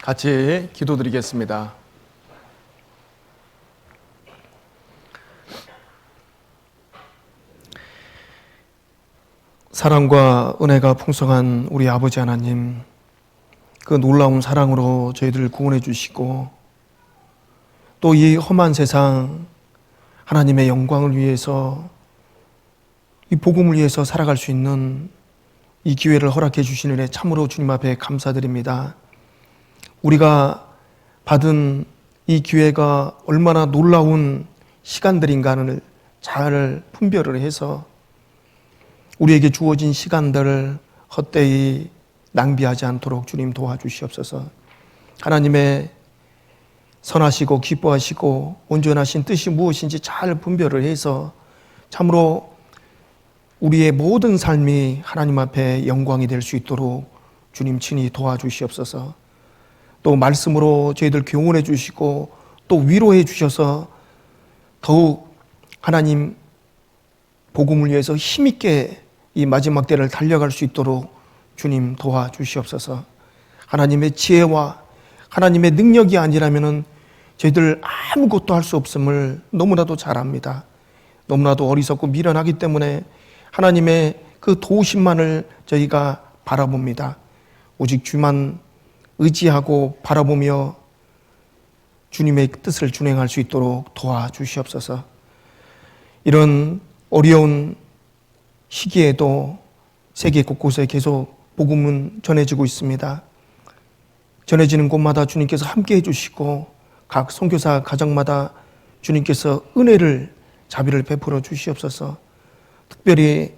같이 기도드리겠습니다. 사랑과 은혜가 풍성한 우리 아버지 하나님, 그 놀라운 사랑으로 저희들을 구원해 주시고 또 이 험한 세상 하나님의 영광을 위해서, 이 복음을 위해서 살아갈 수 있는 이 기회를 허락해 주신 은혜 참으로 주님 앞에 감사드립니다. 우리가 받은 이 기회가 얼마나 놀라운 시간들인가를 잘 분별을 해서 우리에게 주어진 시간들을 헛되이 낭비하지 않도록 주님 도와주시옵소서. 하나님의 선하시고 기뻐하시고 온전하신 뜻이 무엇인지 잘 분별을 해서 참으로 우리의 모든 삶이 하나님 앞에 영광이 될 수 있도록 주님 친히 도와주시옵소서. 또 말씀으로 저희들 교훈해 주시고 또 위로해 주셔서 더욱 하나님 복음을 위해서 힘있게 이 마지막 때를 달려갈 수 있도록 주님 도와주시옵소서. 하나님의 지혜와 하나님의 능력이 아니라면 저희들 아무것도 할 수 없음을 너무나도 잘 압니다. 너무나도 어리석고 미련하기 때문에 하나님의 그 도우심만을 저희가 바라봅니다. 오직 주만 의지하고 바라보며 주님의 뜻을 준행할 수 있도록 도와주시옵소서. 이런 어려운 시기에도 세계 곳곳에 계속 복음은 전해지고 있습니다. 전해지는 곳마다 주님께서 함께 해주시고 각 선교사 가정마다 주님께서 은혜를 자비를 베풀어 주시옵소서. 특별히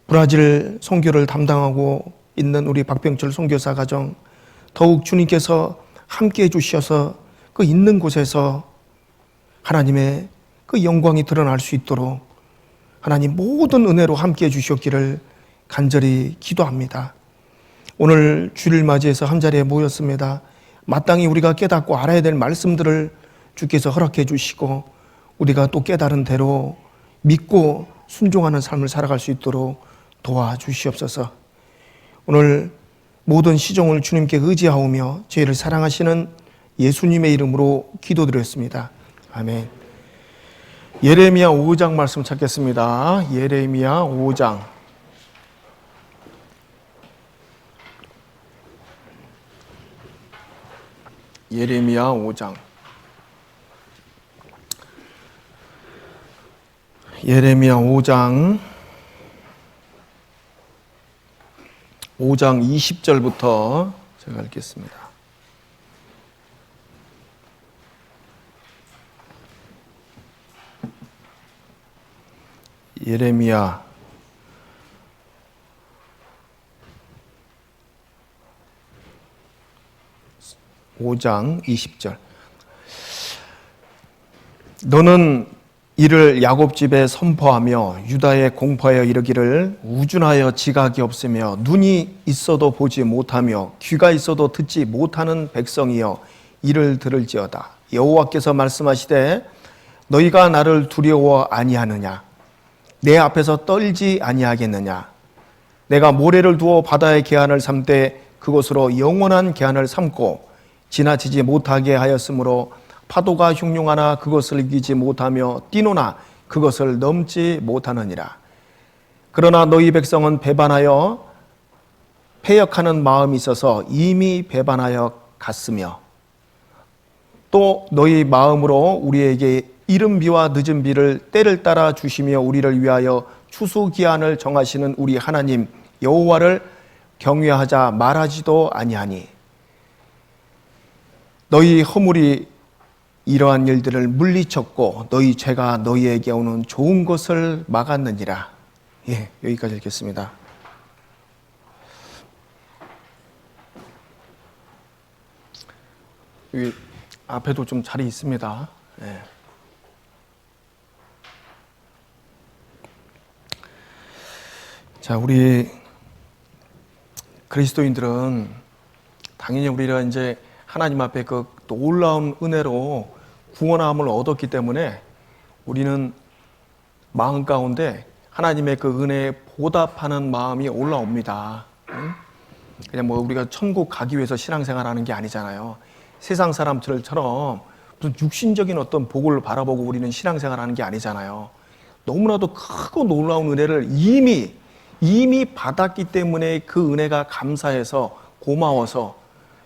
브라질 선교를 담당하고 있는 우리 박병철 선교사 가정, 더욱 주님께서 함께 해주셔서 그 있는 곳에서 하나님의 그 영광이 드러날 수 있도록 하나님 모든 은혜로 함께 해주셨기를 간절히 기도합니다. 오늘 주를 맞이해서 한자리에 모였습니다. 마땅히 우리가 깨닫고 알아야 될 말씀들을 주께서 허락해 주시고 우리가 또 깨달은 대로 믿고 순종하는 삶을 살아갈 수 있도록 도와주시옵소서. 오늘 모든 시종을 주님께 의지하오며 저희를 사랑하시는 예수님의 이름으로 기도드렸습니다. 아멘. 예레미야 5장 말씀 찾겠습니다. 예레미야 5장. 예레미야 5장. 예레미야 5장 20절부터 제가 읽겠습니다. 예레미야 5장 20절. 너는 이를 야곱 집에 선포하며 유다에 공포하여 이르기를 우준하여 지각이 없으며 눈이 있어도 보지 못하며 귀가 있어도 듣지 못하는 백성이여 이를 들을지어다. 여호와께서 말씀하시되 너희가 나를 두려워 아니하느냐? 내 앞에서 떨지 아니하겠느냐? 내가 모래를 두어 바다의 계한을 삼되 그곳으로 영원한 계한을 삼고 지나치지 못하게 하였으므로 파도가 흉흉하나 그것을 이기지 못하며 뛰노나 그것을 넘지 못하느니라. 그러나 너희 백성은 배반하여 패역하는 마음이 있어서 이미 배반하여 갔으며 또 너희 마음으로 우리에게 이른 비와 늦은 비를 때를 따라 주시며 우리를 위하여 추수기한을 정하시는 우리 하나님 여호와를 경외하자 말하지도 아니하니 너희 허물이 이러한 일들을 물리쳤고 너희 죄가 너희에게 오는 좋은 것을 막았느니라. 예, 여기까지 읽겠습니다. 여기 앞에도 좀 자리 있습니다. 예. 자, 우리 그리스도인들은 당연히 우리가 이제 하나님 앞에 그 놀라운 은혜로 구원함을 얻었기 때문에 우리는 마음 가운데 하나님의 그 은혜에 보답하는 마음이 올라옵니다. 그냥 뭐 우리가 천국 가기 위해서 신앙생활하는 게 아니잖아요. 세상 사람들처럼 무슨 육신적인 어떤 복을 바라보고 우리는 신앙생활하는 게 아니잖아요. 너무나도 크고 놀라운 은혜를 이미 받았기 때문에 그 은혜가 감사해서 고마워서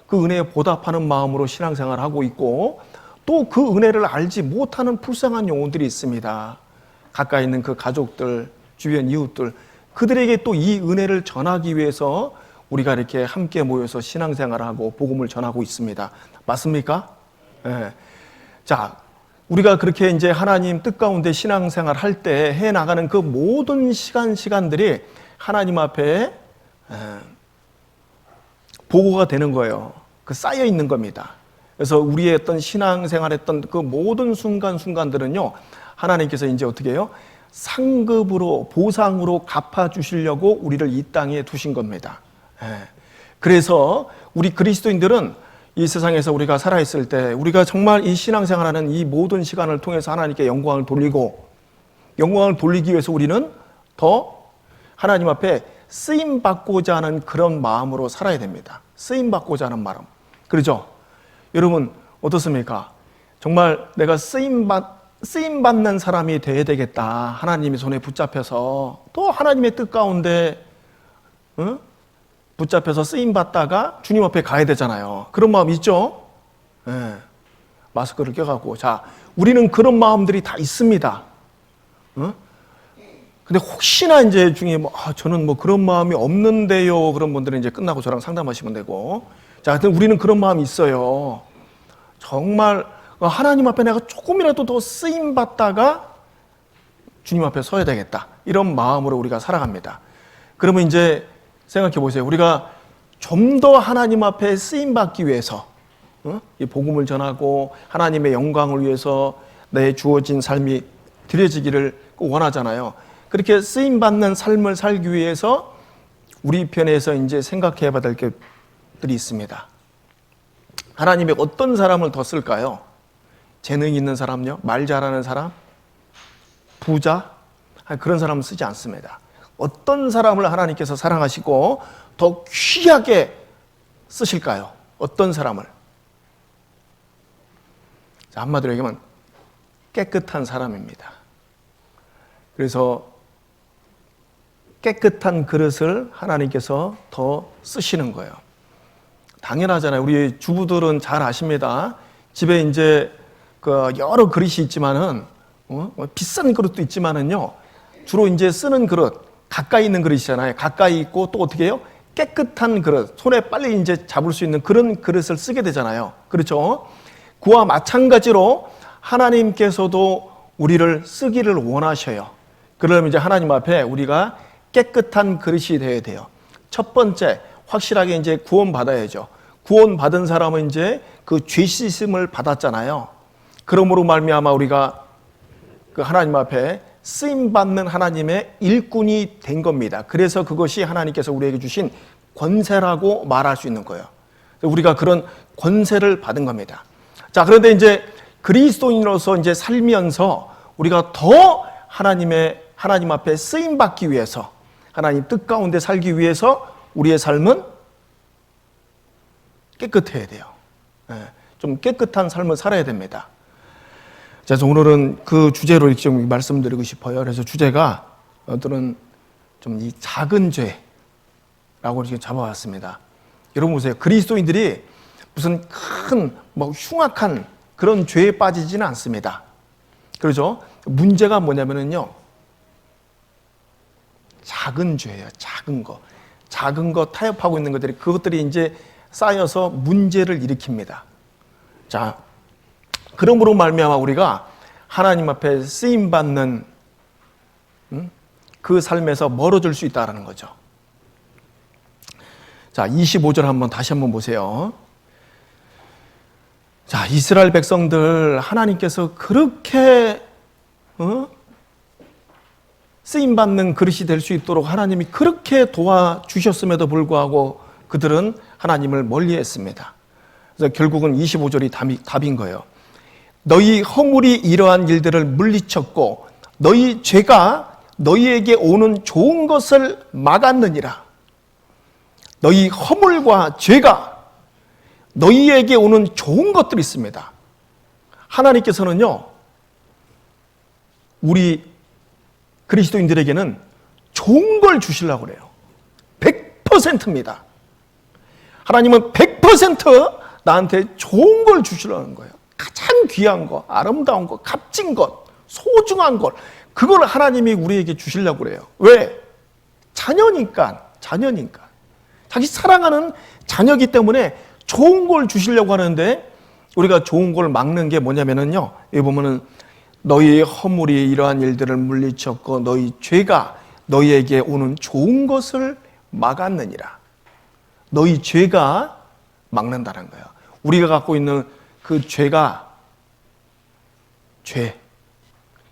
그 은혜에 보답하는 마음으로 신앙생활을 하고 있고, 또 그 은혜를 알지 못하는 불쌍한 영혼들이 있습니다. 가까이 있는 그 가족들, 주변 이웃들, 그들에게 또 이 은혜를 전하기 위해서 우리가 이렇게 함께 모여서 신앙생활을 하고 복음을 전하고 있습니다. 맞습니까? 네. 자, 우리가 그렇게 이제 하나님 뜻 가운데 신앙생활 할 때 해 나가는 그 모든 시간들이 하나님 앞에 보고가 되는 거예요. 그 쌓여 있는 겁니다. 그래서 우리의 어떤 신앙생활했던 그 모든 순간들은요, 하나님께서 이제 어떻게 해요? 상급으로, 보상으로 갚아주시려고 우리를 이 땅에 두신 겁니다. 그래서 우리 그리스도인들은 이 세상에서 우리가 살아있을 때 우리가 정말 이 신앙생활하는 이 모든 시간을 통해서 하나님께 영광을 돌리기 위해서 우리는 더 하나님 앞에 쓰임받고자 하는 그런 마음으로 살아야 됩니다. 쓰임받고자 하는 마음. 그렇죠? 여러분 어떻습니까? 정말 내가 쓰임받는 사람이 되어야 되겠다. 하나님의 손에 붙잡혀서 또 하나님의 뜻 가운데 붙잡혀서 쓰임받다가 주님 앞에 가야 되잖아요. 그런 마음 있죠? 네. 마스크를 껴갖고. 자, 우리는 그런 마음들이 다 있습니다. 근데 혹시나 이제 중에 저는 뭐 그런 마음이 없는데요. 그런 분들은 이제 끝나고 저랑 상담하시면 되고. 자, 하여튼 우리는 그런 마음이 있어요. 정말 하나님 앞에 내가 조금이라도 더 쓰임받다가 주님 앞에 서야 되겠다. 이런 마음으로 우리가 살아갑니다. 그러면 이제 생각해 보세요. 우리가 좀 더 하나님 앞에 쓰임받기 위해서 이 복음을 전하고 하나님의 영광을 위해서 내 주어진 삶이 드려지기를 원하잖아요. 그렇게 쓰임받는 삶을 살기 위해서 우리 편에서 이제 생각해 봐야 될 것들이 있습니다. 하나님이 어떤 사람을 더 쓸까요? 재능 있는 사람요? 말 잘하는 사람? 부자? 그런 사람은 쓰지 않습니다. 어떤 사람을 하나님께서 사랑하시고 더 귀하게 쓰실까요? 어떤 사람을? 자, 한마디로 얘기하면 깨끗한 사람입니다. 그래서 깨끗한 그릇을 하나님께서 더 쓰시는 거예요. 당연하잖아요. 우리 주부들은 잘 아십니다. 집에 이제 그 여러 그릇이 있지만은 비싼 그릇도 있지만은요, 주로 이제 쓰는 그릇, 가까이 있는 그릇이잖아요. 가까이 있고 또 어떻게 해요? 깨끗한 그릇, 손에 빨리 이제 잡을 수 있는 그런 그릇을 쓰게 되잖아요. 그렇죠? 그와 마찬가지로 하나님께서도 우리를 쓰기를 원하셔요. 그러면 이제 하나님 앞에 우리가 깨끗한 그릇이 되어야 돼요. 첫 번째, 확실하게 이제 구원받아야죠. 구원받은 사람은 이제 그 죄 씻음을 받았잖아요. 그러므로 말미암아 우리가 그 하나님 앞에 쓰임받는 하나님의 일꾼이 된 겁니다. 그래서 그것이 하나님께서 우리에게 주신 권세라고 말할 수 있는 거예요. 우리가 그런 권세를 받은 겁니다. 자, 그런데 이제 그리스도인으로서 이제 살면서 우리가 더 하나님 앞에 쓰임받기 위해서, 하나님 뜻 가운데 살기 위해서 우리의 삶은 깨끗해야 돼요. 좀 깨끗한 삶을 살아야 됩니다. 그래서 오늘은 그 주제로 이렇게 좀 말씀드리고 싶어요. 그래서 주제가 어떤 좀 이 작은 죄라고 이렇게 잡아왔습니다. 여러분 보세요. 그리스도인들이 무슨 큰 흉악한 그런 죄에 빠지지는 않습니다. 그렇죠? 문제가 뭐냐면요, 작은 죄예요. 작은 거 타협하고 있는 것들이, 그것들이 이제 쌓여서 문제를 일으킵니다. 자, 그러므로 말미암아 우리가 하나님 앞에 쓰임 받는 그 삶에서 멀어질 수 있다는 거죠. 자, 25절 다시 한번 보세요. 자, 이스라엘 백성들 하나님께서 그렇게 쓰임 받는 그릇이 될 수 있도록 하나님이 그렇게 도와주셨음에도 불구하고 그들은 하나님을 멀리했습니다. 그래서 결국은 25절이 답인 거예요. 너희 허물이 이러한 일들을 물리쳤고 너희 죄가 너희에게 오는 좋은 것을 막았느니라. 너희 허물과 죄가 너희에게 오는 좋은 것들이 있습니다. 하나님께서는요, 우리 그리스도인들에게는 좋은 걸 주시려고 그래요. 100%입니다. 하나님은 100% 나한테 좋은 걸 주시려는 거예요. 가장 귀한 거, 아름다운 거, 값진 것, 소중한 것, 그걸 하나님이 우리에게 주시려고 그래요. 왜? 자녀니까. 자기 사랑하는 자녀이기 때문에 좋은 걸 주시려고 하는데, 우리가 좋은 걸 막는 게 뭐냐면요, 여기 보면은 너희의 허물이 이러한 일들을 물리쳤고 너희 죄가 너희에게 오는 좋은 것을 막았느니라. 너희 죄가 막는다는 거예요. 우리가 갖고 있는 그 죄가, 죄,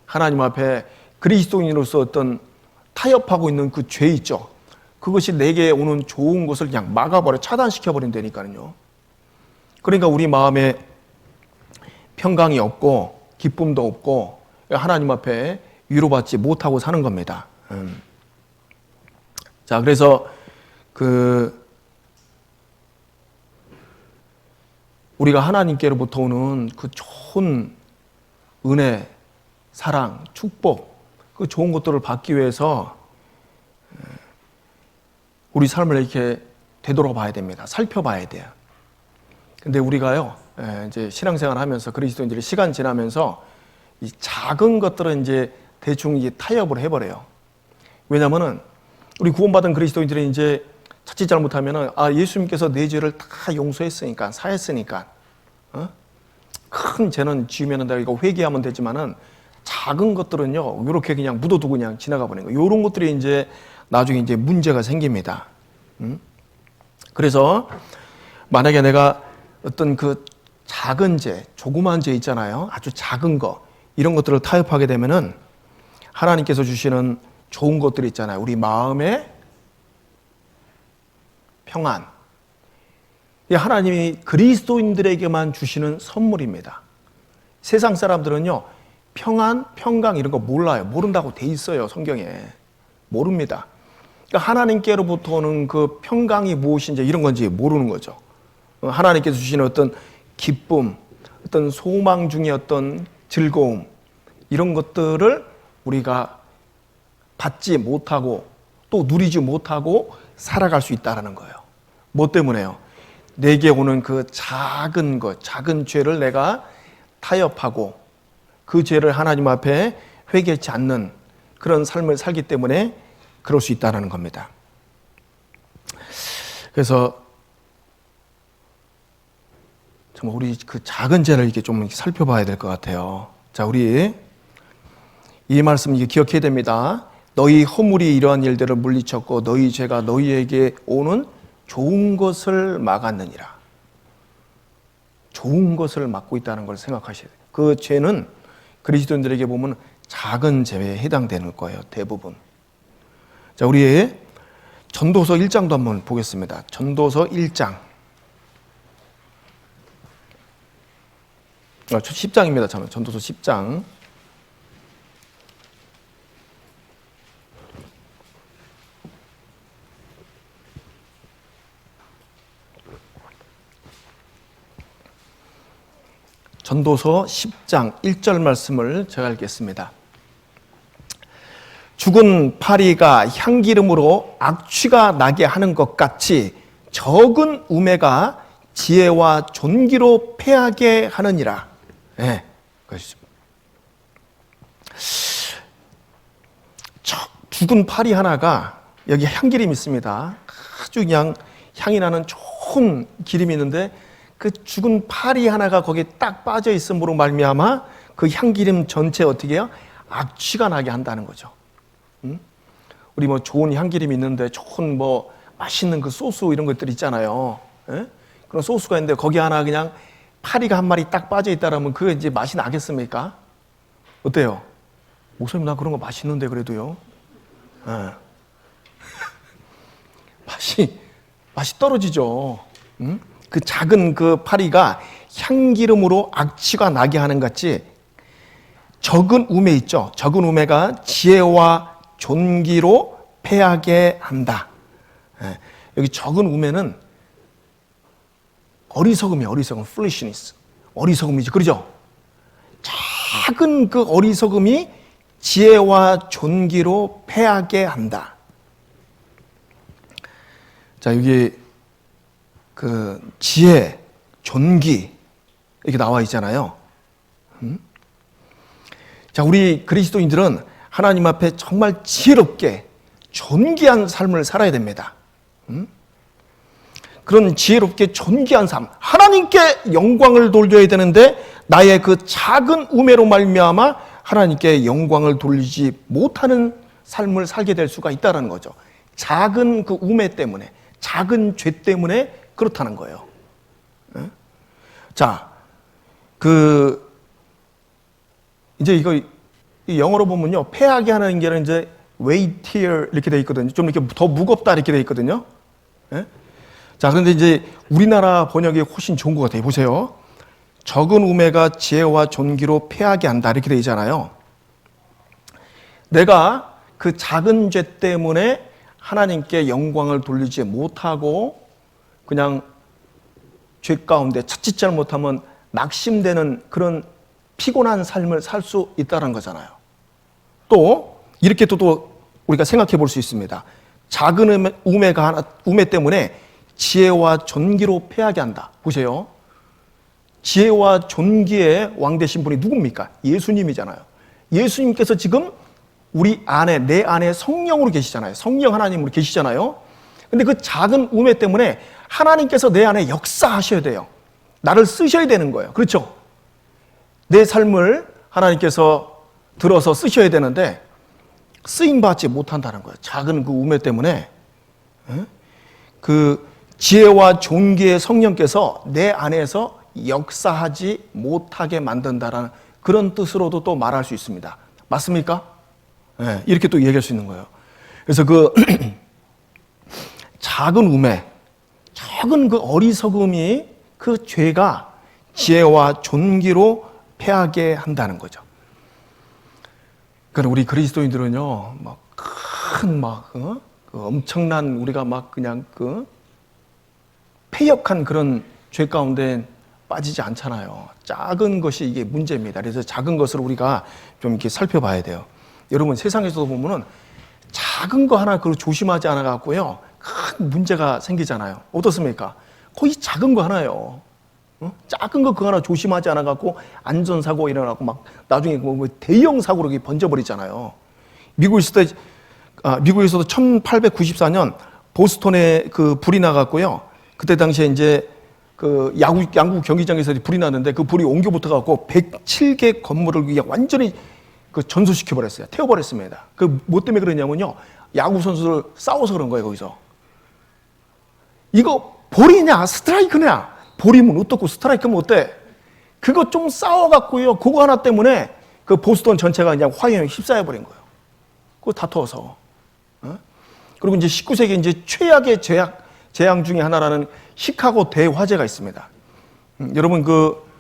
하나님 앞에 그리스도인으로서 어떤 타협하고 있는 그 죄 있죠. 그것이 내게 오는 좋은 것을 그냥 막아버려, 차단시켜버린다니까요. 그러니까 우리 마음에 평강이 없고 기쁨도 없고 하나님 앞에 위로받지 못하고 사는 겁니다. 자, 그래서 우리가 하나님께로부터 오는 그 좋은 은혜, 사랑, 축복, 그 좋은 것들을 받기 위해서 우리 삶을 이렇게 되돌아봐야 됩니다. 살펴봐야 돼요. 근데 우리가요, 이제 신앙생활 하면서 그리스도인들이 시간 지나면서 이 작은 것들은 이제 대충 이제 타협을 해버려요. 왜냐면은 우리 구원받은 그리스도인들이 이제 자칫 잘못하면은, 예수님께서 내 죄를 다 용서했으니까, 사했으니까, 큰 죄는 지으면 내가 이거 회개하면 되지만은 작은 것들은요, 이렇게 그냥 묻어두고 그냥 지나가 버리는 거예요. 이런 것들이 이제 나중에 이제 문제가 생깁니다. 그래서 만약에 내가 어떤 그 작은 죄, 조그만 죄 있잖아요. 아주 작은 거, 이런 것들을 타협하게 되면은 하나님께서 주시는 좋은 것들이 있잖아요. 우리 마음의 평안. 하나님이 그리스도인들에게만 주시는 선물입니다. 세상 사람들은요, 평안, 평강 이런 거 몰라요. 모른다고 돼 있어요, 성경에. 모릅니다. 그러니까 하나님께로부터 오는 그 평강이 무엇인지 이런 건지 모르는 거죠. 하나님께서 주시는 어떤 기쁨, 어떤 소망 중에 어떤 즐거움, 이런 것들을 우리가 받지 못하고 또 누리지 못하고 살아갈 수 있다는 거예요. 뭐 때문에요? 내게 오는 그 작은 것, 작은 죄를 내가 타협하고 그 죄를 하나님 앞에 회개치 않는 그런 삶을 살기 때문에 그럴 수 있다는 겁니다. 그래서 정말 우리 그 작은 죄를 이렇게 좀 살펴봐야 될 것 같아요. 자, 우리 이 말씀 이게 기억해야 됩니다. 너희 허물이 이러한 일들을 물리쳤고 너희 죄가 너희에게 오는 좋은 것을 막았느니라. 좋은 것을 막고 있다는 걸 생각하셔야 돼요. 그 죄는 그리스도인들에게 보면 작은 죄에 해당되는 거예요, 대부분. 자, 우리 전도서 1장도 한번 보겠습니다. 전도서 1장. 10장입니다. 전도서 10장. 전도서 10장 1절 말씀을 제가 읽겠습니다. 죽은 파리가 향기름으로 악취가 나게 하는 것 같이 적은 우매가 지혜와 존귀로 패하게 하느니라. 네, 그렇습니다. 죽은 파리 하나가, 여기 향기름이 있습니다. 아주 그냥 향이 나는 좋은 기름이 있는데 그 죽은 파리 하나가 거기에 딱 빠져 있음으로 말미암아 그 향기름 전체 어떻게 해요? 악취가 나게 한다는 거죠. 우리 뭐 좋은 향기름이 있는데 좋은 뭐 맛있는 그 소스 이런 것들 있잖아요. 예? 그런 소스가 있는데 거기 하나 그냥 파리가 한 마리 딱 빠져 있다라면 그게 이제 맛이 나겠습니까? 어때요? 목사님, 나 그런 거 맛있는데 그래도요. 예. 맛이 떨어지죠. 그 작은 그 파리가 향기름으로 악취가 나게 하는 것 같이 적은 우매 있죠. 적은 우매가 지혜와 존귀로 패하게 한다. 여기 적은 우매는 어리석음이에요. 어리석음, foolishness. 어리석음이지, 그러죠? 작은 그 어리석음이 지혜와 존귀로 패하게 한다. 자, 여기 그 지혜, 존귀 이렇게 나와 있잖아요. 자, 우리 그리스도인들은 하나님 앞에 정말 지혜롭게 존귀한 삶을 살아야 됩니다. 그런 지혜롭게 존귀한 삶, 하나님께 영광을 돌려야 되는데 나의 그 작은 우매로 말미암아 하나님께 영광을 돌리지 못하는 삶을 살게 될 수가 있다는 거죠. 작은 그 우매 때문에, 작은 죄 때문에 그렇다는 거예요. 자, 이제 이거 영어로 보면요, 패하게 하는 게 이제 weightier 이렇게 돼 있거든요. 좀 이렇게 더 무겁다 이렇게 돼 있거든요. 자, 그런데 이제 우리나라 번역이 훨씬 좋은 것 같아요. 보세요. 적은 우매가 지혜와 존귀로 패하게 한다 이렇게 돼 있잖아요. 내가 그 작은 죄 때문에 하나님께 영광을 돌리지 못하고 그냥 죄 가운데 자칫 못하면 낙심되는 그런 피곤한 삶을 살 수 있다는 거잖아요. 또 이렇게 또 우리가 생각해 볼 수 있습니다. 작은 우매 때문에 지혜와 존귀로 패하게 한다. 보세요. 지혜와 존귀의 왕 되신 분이 누굽니까? 예수님이잖아요. 예수님께서 지금 우리 안에, 내 안에 성령으로 계시잖아요. 성령 하나님으로 계시잖아요. 근데 그 작은 우매 때문에 하나님께서 내 안에 역사하셔야 돼요. 나를 쓰셔야 되는 거예요. 그렇죠? 내 삶을 하나님께서 들어서 쓰셔야 되는데 쓰임받지 못한다는 거예요. 작은 그 우매 때문에. 그 지혜와 존귀의 성령께서 내 안에서 역사하지 못하게 만든다라는 그런 뜻으로도 또 말할 수 있습니다. 맞습니까? 네, 이렇게 또 얘기할 수 있는 거예요. 그래서 그 작은 우매, 작은 그 어리석음이 그 죄가 지혜와 존귀로 패하게 한다는 거죠. 그러니까 우리 그리스도인들은요, 그 엄청난 우리가 그냥 패역한 그런 죄 가운데 빠지지 않잖아요. 작은 것이 이게 문제입니다. 그래서 작은 것을 우리가 좀 이렇게 살펴봐야 돼요. 여러분 세상에서도 보면은 작은 거 하나 그걸 조심하지 않아 갖고요, 큰 문제가 생기잖아요. 어떻습니까? 거의 작은 거 하나요. 작은 거 그거 하나 조심하지 않아 갖고 안전사고 일어나고 나중에 대형 사고로 번져버리잖아요. 미국에서도 1894년 보스턴에 그 불이 나갔고요. 그때 당시에 이제 그 양국 경기장에서 불이 났는데 그 불이 옮겨 붙어 갖고 107개 건물을 그냥 완전히 그 전소시켜 버렸어요. 태워 버렸습니다. 그 뭐 때문에 그러냐면요, 야구 선수들 싸워서 그런 거예요. 거기서 이거 볼이냐 스트라이크냐, 볼이면 어떻고 스트라이크면 어때? 그거 좀 싸워갖고요, 그거 하나 때문에 그 보스턴 전체가 그냥 화염에 휩싸여 버린 거예요. 그거 다투어서. 그리고 이제 19세기 이제 최악의 재앙 중에 하나라는 시카고 대화재가 있습니다. 여러분 그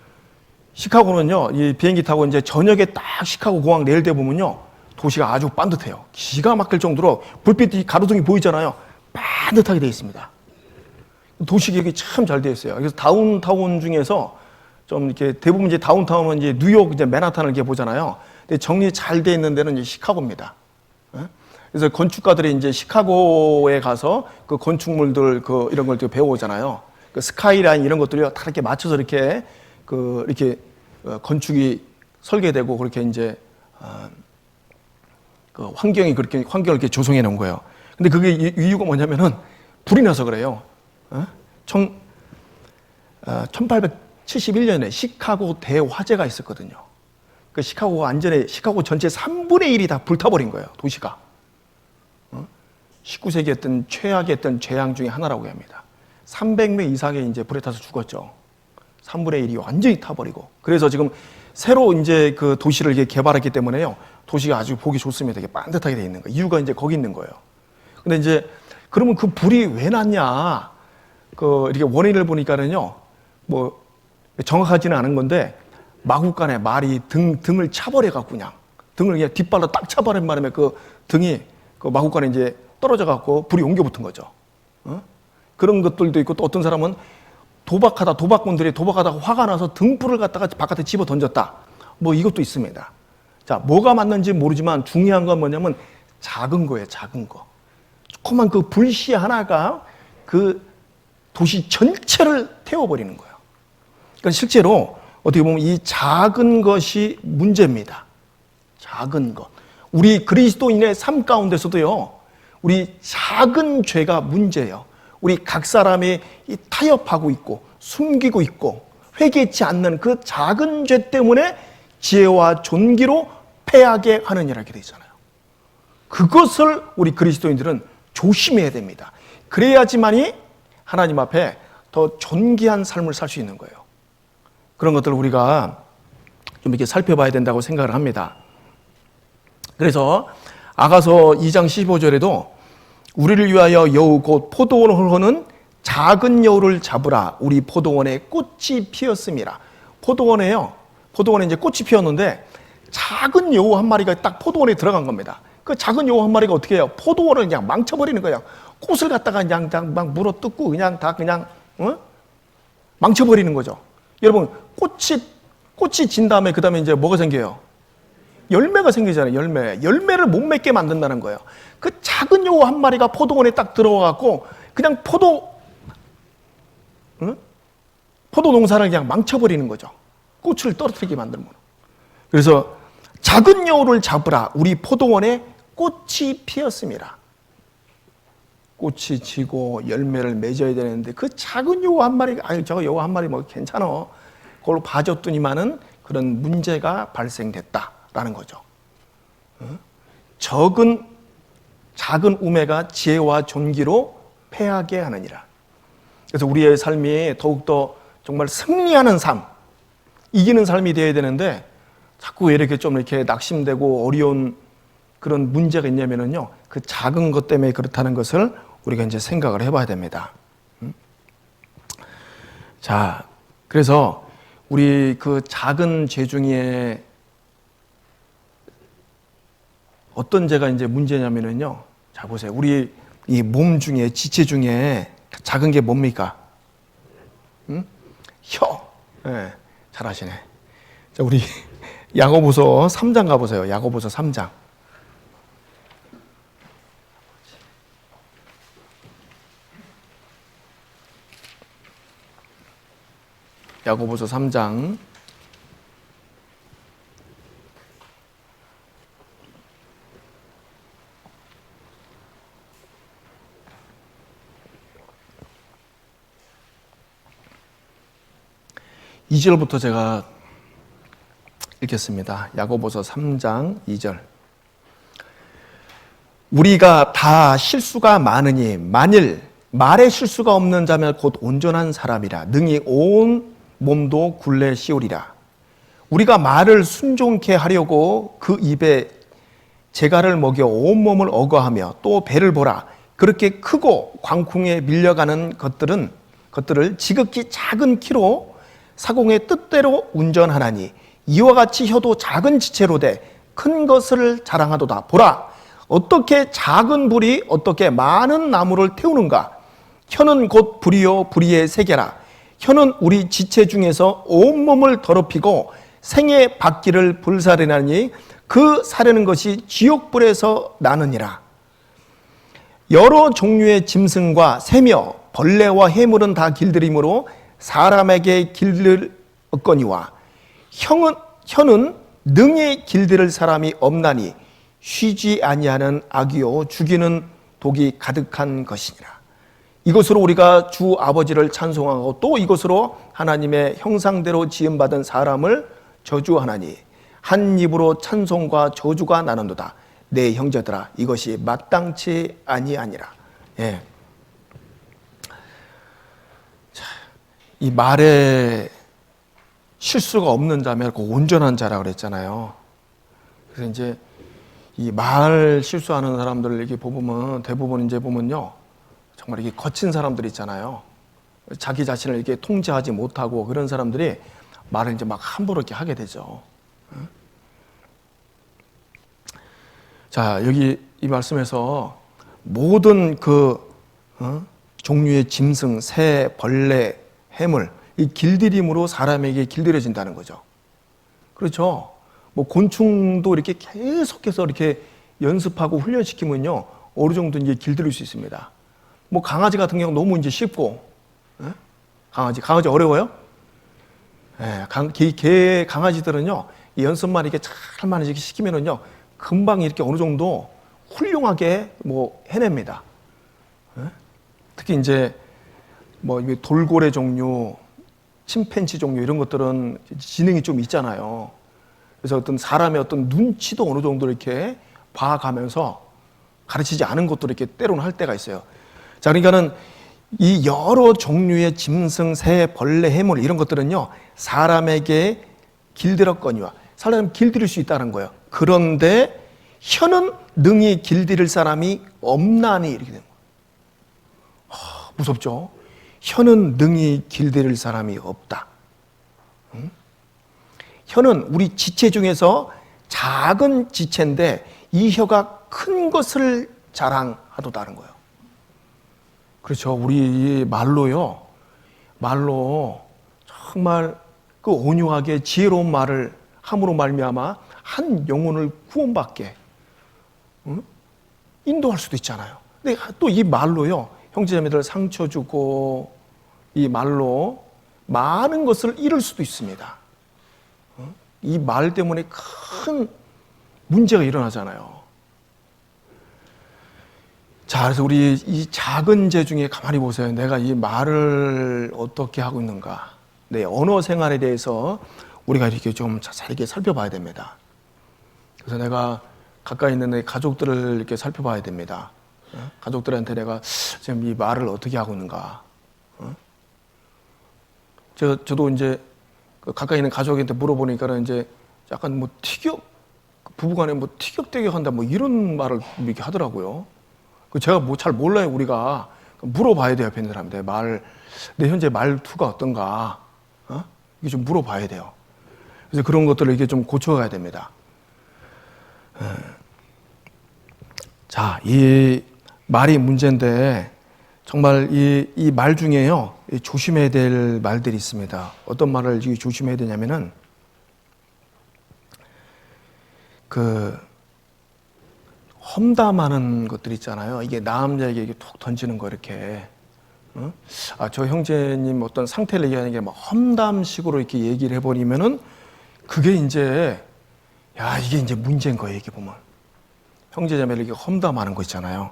시카고는요, 이 비행기 타고 이제 저녁에 딱 시카고 공항 내릴 때 보면요, 도시가 아주 반듯해요. 기가 막힐 정도로 불빛이 가로등이 보이잖아요. 반듯하게 되어 있습니다. 도시 계획이 참 잘 되어 있어요. 그래서 다운타운 중에서 좀 이렇게 대부분 이제 다운타운은 이제 뉴욕, 이제 맨하탄을 이렇게 보잖아요. 근데 정리 잘 되어 있는 데는 이제 시카고입니다. 그래서 건축가들이 이제 시카고에 가서 그 건축물들 이런 걸 배워오잖아요. 그 스카이라인 이런 것들이요, 다 이렇게 맞춰서 이렇게 건축이 설계되고 그렇게 이제 그 환경을 이렇게 조성해 놓은 거예요. 근데 그게 이유가 뭐냐면은 불이 나서 그래요. 1871년에 시카고 대화재가 있었거든요. 그 시카고 전체 3분의 1이 다 불타버린 거예요, 도시가. 19세기 했던 최악의 재앙 중에 하나라고 합니다. 300명 이상이 이제 불에 타서 죽었죠. 3분의 1이 완전히 타버리고. 그래서 지금 새로 이제 그 도시를 이렇게 개발했기 때문에요, 도시가 아주 보기 좋습니다. 이게 반듯하게 돼 있는 거예요. 이유가 이제 거기 있는 거예요. 근데 이제 그러면 그 불이 왜 났냐? 이렇게 원인을 보니까는요, 뭐 정확하지는 않은 건데 마구간에 말이 등을 차버려갖고 등을 그냥 뒷발로 딱 차버린 바람에 그 등이 그 마구간에 이제 떨어져갖고 불이 옮겨 붙은 거죠. 그런 것들도 있고, 또 어떤 사람은 도박꾼들이 도박하다가 화가 나서 등불을 갖다가 바깥에 집어 던졌다. 뭐 이것도 있습니다. 자, 뭐가 맞는지 모르지만 중요한 건 뭐냐면 작은 거예요, 작은 거. 조그만 그 불씨 하나가 그 도시 전체를 태워버리는 거예요. 그러니까 실제로 어떻게 보면 이 작은 것이 문제입니다. 작은 것. 우리 그리스도인의 삶 가운데서도요, 우리 작은 죄가 문제예요. 우리 각 사람이 타협하고 있고 숨기고 있고 회개치 않는 그 작은 죄 때문에 지혜와 존귀로 패하게 하느니라 이렇게 되어 있잖아요. 그것을 우리 그리스도인들은 조심해야 됩니다. 그래야지만이 하나님 앞에 더 존귀한 삶을 살 수 있는 거예요. 그런 것들을 우리가 좀 이렇게 살펴봐야 된다고 생각을 합니다. 그래서 아가서 2장 15절에도 우리를 위하여 여우 곧 포도원을 허는 작은 여우를 잡으라. 우리 포도원에 꽃이 피었음이라. 포도원에 이제 꽃이 피었는데 작은 여우 한 마리가 딱 포도원에 들어간 겁니다. 그 작은 여우 한 마리가 어떻게 해요? 포도원을 그냥 망쳐버리는 거예요. 꽃을 갖다가 그냥 막 물어뜯고 그냥 망쳐버리는 거죠. 여러분, 꽃이 진 다음에 그 다음에 이제 뭐가 생겨요? 열매가 생기잖아요. 열매를 못 맺게 만든다는 거예요. 그 작은 여우 한 마리가 포도원에 딱 들어와갖고 그냥 포도 농사를 그냥 망쳐버리는 거죠. 꽃을 떨어뜨리게 만드는 거예요. 그래서 작은 여우를 잡으라. 우리 포도원에 꽃이 피었습니다. 꽃이 지고 열매를 맺어야 되는데 그 작은 여우 한 마리가 저거 여우 한 마리 뭐 괜찮아. 그걸로 봐줬더니만은 그런 문제가 발생됐다라는 거죠. 작은 우매가 지혜와 존귀로 패하게 하느니라. 그래서 우리의 삶이 더욱더 정말 승리하는 삶, 이기는 삶이 되어야 되는데 자꾸 왜 이렇게 좀 이렇게 낙심되고 어려운 그런 문제가 있냐면요, 그 작은 것 때문에 그렇다는 것을 우리가 이제 생각을 해봐야 됩니다. 자, 그래서 우리 그 작은 죄 중에 어떤 죄가 이제 문제냐면요, 자 보세요. 우리 이 몸 중에, 지체 중에 작은 게 뭡니까? 혀. 네, 잘하시네. 자, 우리 야고보서 3장 가보세요. 야고보서 3장. 야고보서 3장 2절부터 제가 읽겠습니다. 야고보서 3장 2절. 우리가 다 실수가 많으니 만일 말에 실수가 없는 자면 곧 온전한 사람이라 능히 온 몸도 굴레 씌우리라. 우리가 말을 순종케 하려고 그 입에 재갈을 먹여 온몸을 억어하며 또 배를 보라. 그렇게 크고 광풍에 밀려가는 것들을 지극히 작은 키로 사공의 뜻대로 운전하나니 이와 같이 혀도 작은 지체로 돼 큰 것을 자랑하도다. 보라, 어떻게 작은 불이 어떻게 많은 나무를 태우는가. 혀는 곧 불이요 불의의 세계라. 혀는 우리 지체 중에서 온몸을 더럽히고 생의 바퀴를 불사르나니 그 사르는 것이 지옥불에서 나느니라. 여러 종류의 짐승과 새며 벌레와 해물은 다 길들이므로 사람에게 길들 얻거니와 혀는 능히 길들일 사람이 없나니 쉬지 아니하는 악이요 죽이는 독이 가득한 것이니라. 이것으로 우리가 주 아버지를 찬송하고 또 이것으로 하나님의 형상대로 지음받은 사람을 저주하나니 한 입으로 찬송과 저주가 나는도다. 내 형제들아, 이것이 마땅치 아니하니라. 예. 자, 이 말에 실수가 없는 자면 온전한 자라 그랬잖아요. 그래서 이제 이 말 실수하는 사람들을 이렇게 보면 대부분 이제 보면요, 정말 이게 거친 사람들 있잖아요. 자기 자신을 이렇게 통제하지 못하고 그런 사람들이 말을 이제 막 함부로 이렇게 하게 되죠. 자, 여기 이 말씀에서 모든 종류의 짐승, 새, 벌레, 해물, 이 길들임으로 사람에게 길들여진다는 거죠. 그렇죠. 뭐 곤충도 이렇게 계속해서 이렇게 연습하고 훈련시키면요, 어느 정도 이제 길들일 수 있습니다. 뭐 강아지 같은 경우 너무 이제 쉽고, 예? 강아지 어려워요? 개 강아지들은요, 이 연습만 이렇게 잘만 이렇게 시키면은요, 금방 이렇게 어느 정도 훌륭하게 뭐 해냅니다. 특히 이제 뭐 돌고래 종류, 침팬지 종류 이런 것들은 지능이 좀 있잖아요. 그래서 어떤 사람의 어떤 눈치도 어느 정도 이렇게 봐가면서 가르치지 않은 것도 이렇게 때로는 할 때가 있어요. 자, 그러니까는 이 여러 종류의 짐승, 새, 벌레, 해물 이런 것들은요, 사람에게 길들었거니와 사람 길들일 수 있다는 거예요. 그런데 혀는 능히 길들일 사람이 없나니 이렇게 되는 거예요. 무섭죠? 혀는 능히 길들일 사람이 없다. 혀는 우리 지체 중에서 작은 지체인데 이 혀가 큰 것을 자랑하도다는 거예요. 그렇죠. 우리 말로요. 말로 정말 그 온유하게 지혜로운 말을 함으로 말미암아 한 영혼을 구원받게 인도할 수도 있잖아요. 근데 또 이 말로요. 형제자매들 상처 주고 이 말로 많은 것을 잃을 수도 있습니다. 이 말 때문에 큰 문제가 일어나잖아요. 자, 그래서 우리 이 작은 죄 중에 가만히 보세요. 내가 이 말을 어떻게 하고 있는가. 내 언어 생활에 대해서 우리가 이렇게 좀 자세하게 살펴봐야 됩니다. 그래서 내가 가까이 있는 내 가족들을 이렇게 살펴봐야 됩니다. 가족들한테 내가 지금 이 말을 어떻게 하고 있는가. 저도 이제 가까이 있는 가족한테 물어보니까는 이제 약간 뭐 부부간에 뭐 티격태격한다 뭐 이런 말을 이렇게 하더라고요. 제가 뭐 잘 몰라요. 우리가 물어봐야 돼요. 옆에 있는 사람한테 내 현재 말투가 어떤가. 이게 좀 물어봐야 돼요. 그래서 그런 것들을 이렇게 좀 고쳐가야 됩니다. 자, 이 말이 문제인데 정말 이 말 중에요 조심해야 될 말들이 있습니다. 어떤 말을 조심해야 되냐면은 험담하는 것들 있잖아요. 이게 남자에게 이렇게 툭 던지는 거 이렇게. 저 형제님 어떤 상태를 얘기하는 게 막 험담식으로 이렇게 얘기를 해버리면은 그게 이제 이게 이제 문제인 거예요. 이게 보면 형제자매를 이렇게 험담하는 거 있잖아요.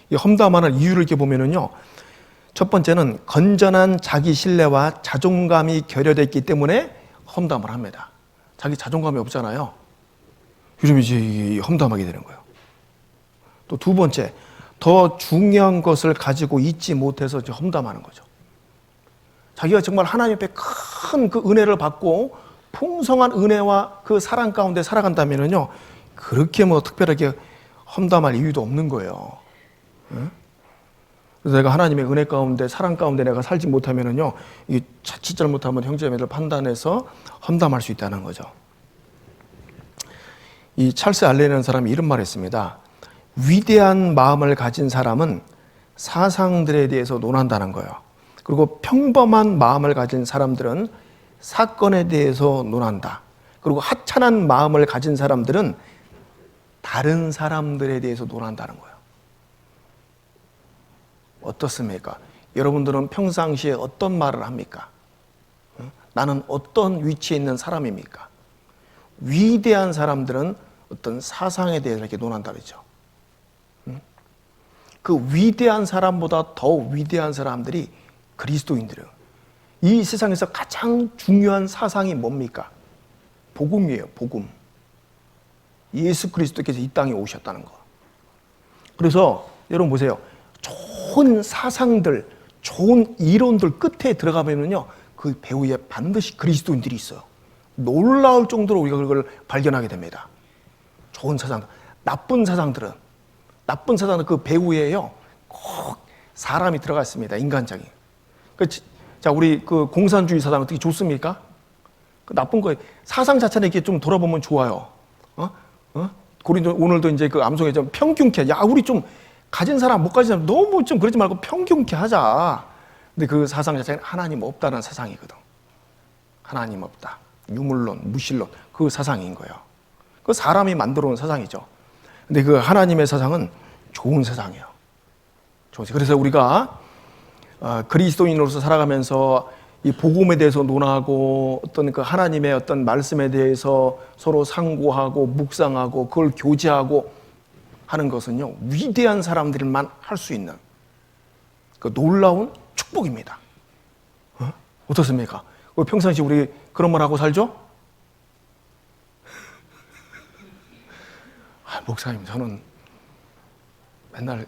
이 험담하는 이유를 이렇게 보면은요. 첫 번째는 건전한 자기 신뢰와 자존감이 결여됐기 때문에 험담을 합니다. 자기 자존감이 없잖아요. 요즘 이제 험담하게 되는 거예요. 또 두 번째, 더 중요한 것을 가지고 있지 못해서 이제 험담하는 거죠. 자기가 정말 하나님 앞에 큰 그 은혜를 받고 풍성한 은혜와 그 사랑 가운데 살아간다면은요, 그렇게 뭐 특별하게 험담할 이유도 없는 거예요. 그래서 내가 하나님의 은혜 가운데 사랑 가운데 내가 살지 못하면은요, 이 자칫 잘못하면 형제자매를 판단해서 험담할 수 있다는 거죠. 이 찰스 알렌이라는 사람이 이런 말을 했습니다. 위대한 마음을 가진 사람은 사상들에 대해서 논한다는 거예요. 그리고 평범한 마음을 가진 사람들은 사건에 대해서 논한다. 그리고 하찮은 마음을 가진 사람들은 다른 사람들에 대해서 논한다는 거예요. 어떻습니까? 여러분들은 평상시에 어떤 말을 합니까? 나는 어떤 위치에 있는 사람입니까? 위대한 사람들은 어떤 사상에 대해서 이렇게 논한다 그러죠. 그 위대한 사람보다 더 위대한 사람들이 그리스도인들이에요. 이 세상에서 가장 중요한 사상이 뭡니까? 복음이에요. 복음. 예수 그리스도께서 이 땅에 오셨다는 거. 그래서 여러분 보세요. 좋은 사상들, 좋은 이론들 끝에 들어가면은요, 그 배후에 반드시 그리스도인들이 있어요. 놀라울 정도로 우리가 그걸 발견하게 됩니다. 좋은 사상, 나쁜 사상들은 그 배후에요, 꼭 사람이 들어가 있습니다. 인간적인. 자, 우리 그 공산주의 사상 어떻게 좋습니까? 그 나쁜 거예요. 사상 자체는 이렇게 좀 돌아보면 좋아요. 오늘도 이제 그 암송에 좀 평균케, 우리 좀 가진 사람 못 가진 사람 너무 좀 그러지 말고 평균케 하자. 근데 그 사상 자체는 하나님 없다는 사상이거든. 하나님 없다. 유물론, 무실론 그 사상인 거예요. 그 사람이 만들어 온 사상이죠. 근데 그 하나님의 사상은 좋은 사상이에요. 그래서 우리가 그리스도인으로서 살아가면서 이 복음에 대해서 논하고 어떤 그 하나님의 어떤 말씀에 대해서 서로 상고하고 묵상하고 그걸 교제하고 하는 것은요, 위대한 사람들만 할 수 있는 그 놀라운 축복입니다. 어떻습니까? 평상시 우리 그런 말 하고 살죠? 목사님, 저는 맨날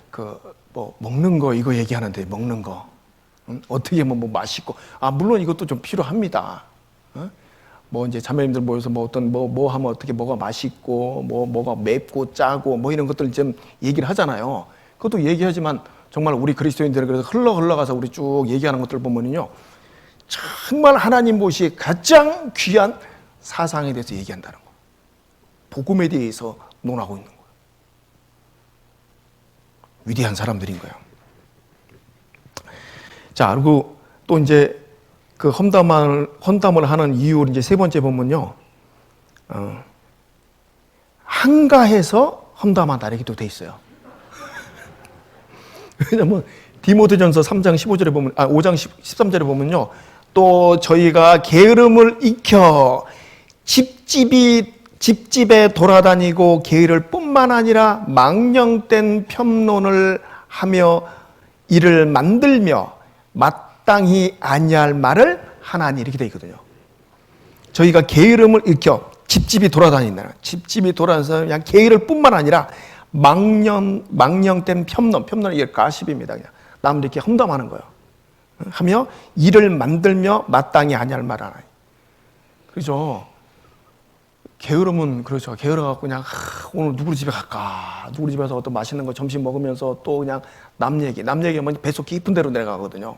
먹는 거 이거 얘기하는데, 먹는 거 어떻게 하면 뭐 맛있고, 물론 이것도 좀 필요합니다. 이제 자매님들 모여서 뭐 하면 어떻게 뭐가 맛있고, 뭐가 맵고 짜고, 이런 것들 좀 얘기를 하잖아요. 그것도 얘기하지만 정말 우리 그리스도인들은 그래서 흘러가서 우리 쭉 얘기하는 것들 보면요, 정말 하나님 보시 가장 귀한 사상에 대해서 얘기한다는 거. 복음에 대해서 논하고 있는 거예요. 위대한 사람들인 거예요. 자, 그리고 또 이제 그 헌담을 하는 이유를 이제 세 번째 보면요, 한가해서 헌담한다 이렇게 돼 있어요. 왜냐면 디모데전서 3장 15절에 보면 5장 13절에 보면요, 또 저희가 게으름을 익혀 집집에 돌아다니고 게으를 뿐만 아니라 망령된 편론을 하며 이를 만들며 마땅히 아니할 말을 하나니 이렇게 되어 있거든요. 저희가 게으름을 익혀 집집이 돌아다닌다. 집집이 돌아다니면서 그냥 게으를 뿐만 아니라 망령된 편론은 이게 가십입니다. 그냥 남들 이렇게 험담하는 거예요. 하며 이를 만들며 마땅히 아니할 말 하나니. 그렇죠. 게으름은 그렇죠. 게으러갖고 그냥 오늘 누구 집에 갈까? 누구 집에서 어떤 맛있는 거 점심 먹으면서 또 그냥 남 얘기하면 뱃속 깊은 데로 내려가거든요.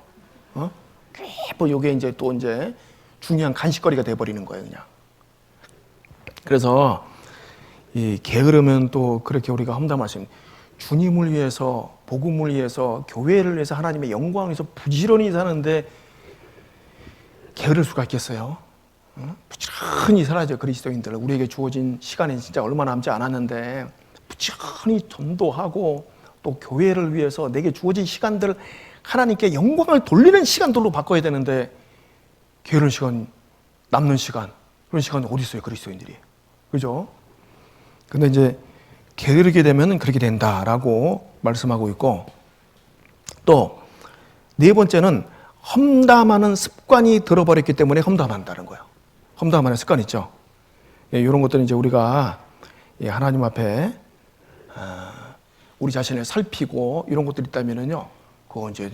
깊은 요게 이제 또 이제 중요한 간식거리가 돼버리는 거예요, 그냥. 그래서 이 게으름은 또 그렇게 우리가 험담하신 주님을 위해서, 복음을 위해서, 교회를 위해서, 하나님의 영광을 위해서 부지런히 사는데 게으를 수가 있겠어요? 부지런히 살아야죠, 그리스도인들. 우리에게 주어진 시간이 진짜 얼마 남지 않았는데 부지런히 전도하고 또 교회를 위해서 내게 주어진 시간들 하나님께 영광을 돌리는 시간들로 바꿔야 되는데 게으른 시간, 남는 시간, 그런 시간이 어디 있어요, 그리스도인들이. 그죠? 근데 이제 게으르게 되면 그렇게 된다라고 말씀하고 있고, 또 네 번째는 험담하는 습관이 들어버렸기 때문에 험담한다는 거예요. 험담하는 습관 있죠. 이런 것들은 이제 우리가 하나님 앞에 우리 자신을 살피고 이런 것들이 있다면은요, 그거 이제